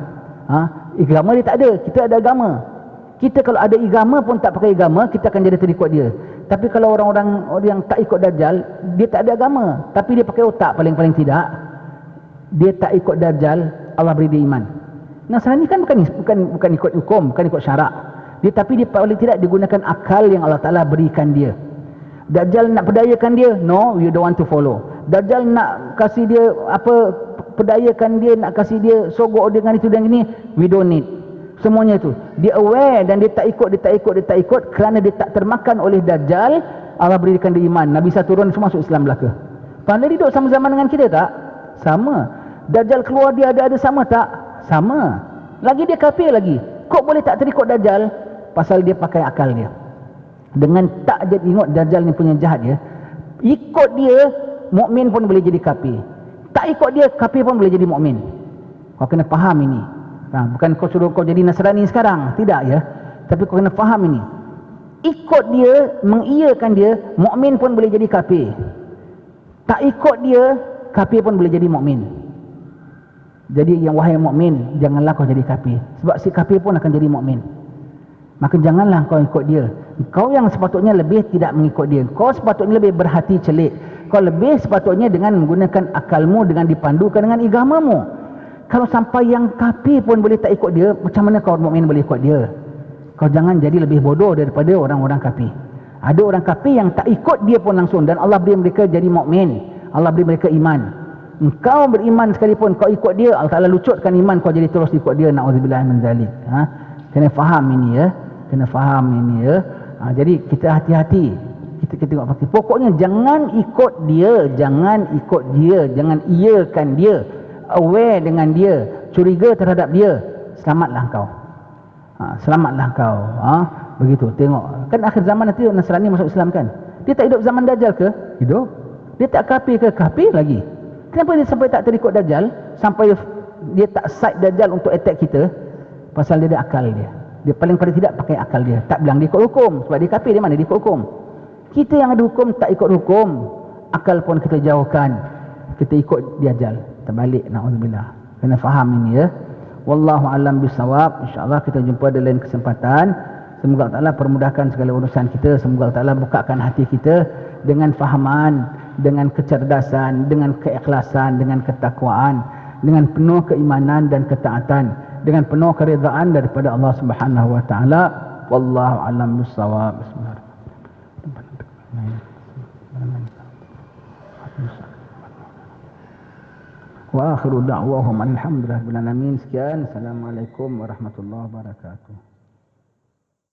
Agama dia tak ada, kita ada agama. Kita kalau ada agama pun tak pakai agama, kita akan jadi terikut dia. Tapi kalau orang-orang yang tak ikut Dajjal, dia tak ada agama, tapi dia pakai otak paling-paling tidak, dia tak ikut Dajjal, Allah beri dia iman. Nasrani kan bukan ikut hukum, bukan ikut syarak. Tapi dia paling tidak digunakan akal yang Allah Ta'ala berikan dia. Dajjal nak pedayakan dia, no, you don't want to follow. Dajjal nak kasih dia pedayakan dia, nak kasih dia sogok dengan itu dan ini, we don't need. Semuanya itu dia aware dan dia tak ikut kerana dia tak termakan oleh Dajjal. Allah berikan dia iman. Nabi Isa turun semua masuk Islam belaka. Padahal dia duduk sama zaman dengan kita tak? Sama. Dajjal keluar dia ada sama tak? Sama. Lagi dia kafir lagi. Kok boleh tak terikut Dajjal? Pasal dia pakai akal dia. Dengan tak dia tengok Dajjal ni punya jahat dia, ikut dia mukmin pun boleh jadi kafir. Tak ikut dia kafir pun boleh jadi mukmin. Kau kena faham ini. Bukan kau suruh kau jadi Nasrani sekarang, tidak ya. Tapi kau kena faham ini. Ikut dia, mengiyakan dia, mukmin pun boleh jadi kafir. Tak ikut dia, kafir pun boleh jadi mukmin. Jadi yang wahai mukmin, janganlah kau jadi kafir. Sebab si kafir pun akan jadi mukmin. Maka janganlah kau ikut dia. Kau yang sepatutnya lebih tidak mengikut dia. Kau sepatutnya lebih berhati celik. Kau lebih sepatutnya dengan menggunakan akalmu, dengan dipandukan dengan agamamu. Kalau sampai yang kafir pun boleh tak ikut dia, macam mana kau mukmin boleh ikut dia? Kau jangan jadi lebih bodoh daripada orang-orang kafir. Ada orang kafir yang tak ikut dia pun langsung, dan Allah beri mereka jadi mukmin. Allah beri mereka iman. Engkau beriman sekalipun kau ikut dia, Allah Ta'ala lucutkan iman kau jadi terus ikut dia. Na'udzubillah min zalik. Kena faham ini ya. Kena faham ini ya. Jadi kita hati-hati. Kita tengok pasti. Pokoknya jangan ikut dia, jangan ikut dia, jangan iakan dia, aware dengan dia, curiga terhadap dia. Selamatlah kau. Selamatlah kau. Begitu. Tengok. Kan akhir zaman nanti Nasrani masuk Islam kan? Dia tak hidup zaman Dajjal ke? Hidup. Dia tak kafir ke? Kafir lagi. Kenapa dia sampai tak terikut Dajjal? Sampai dia tak side Dajjal untuk attack kita? Pasal dia ada akal dia. Dia paling pada tidak pakai akal dia. Tak bilang dia ikut hukum. Sebab dia kafir, dia mana dia ikut hukum. Kita yang ada hukum tak ikut hukum. Akal pun kita jauhkan. Kita ikut Dajjal. Terbalik. Na'udzubillah. Kena faham ini ya. Wallahu alam bisawab. InsyaAllah kita jumpa di lain kesempatan. Semoga Allah Ta'ala permudahkan segala urusan kita. Semoga Allah Ta'ala bukakan hati kita dengan fahaman, dengan kecerdasan, dengan keikhlasan, dengan ketakwaan, dengan penuh keimanan dan ketaatan, dengan penuh keridaan daripada Allah Subhanahu wa taala. Wallahu alam bisawab. Wa akhiru da'wahum alhamdulillah rabbil alamin. Sekian. Assalamualaikum warahmatullahi wabarakatuh.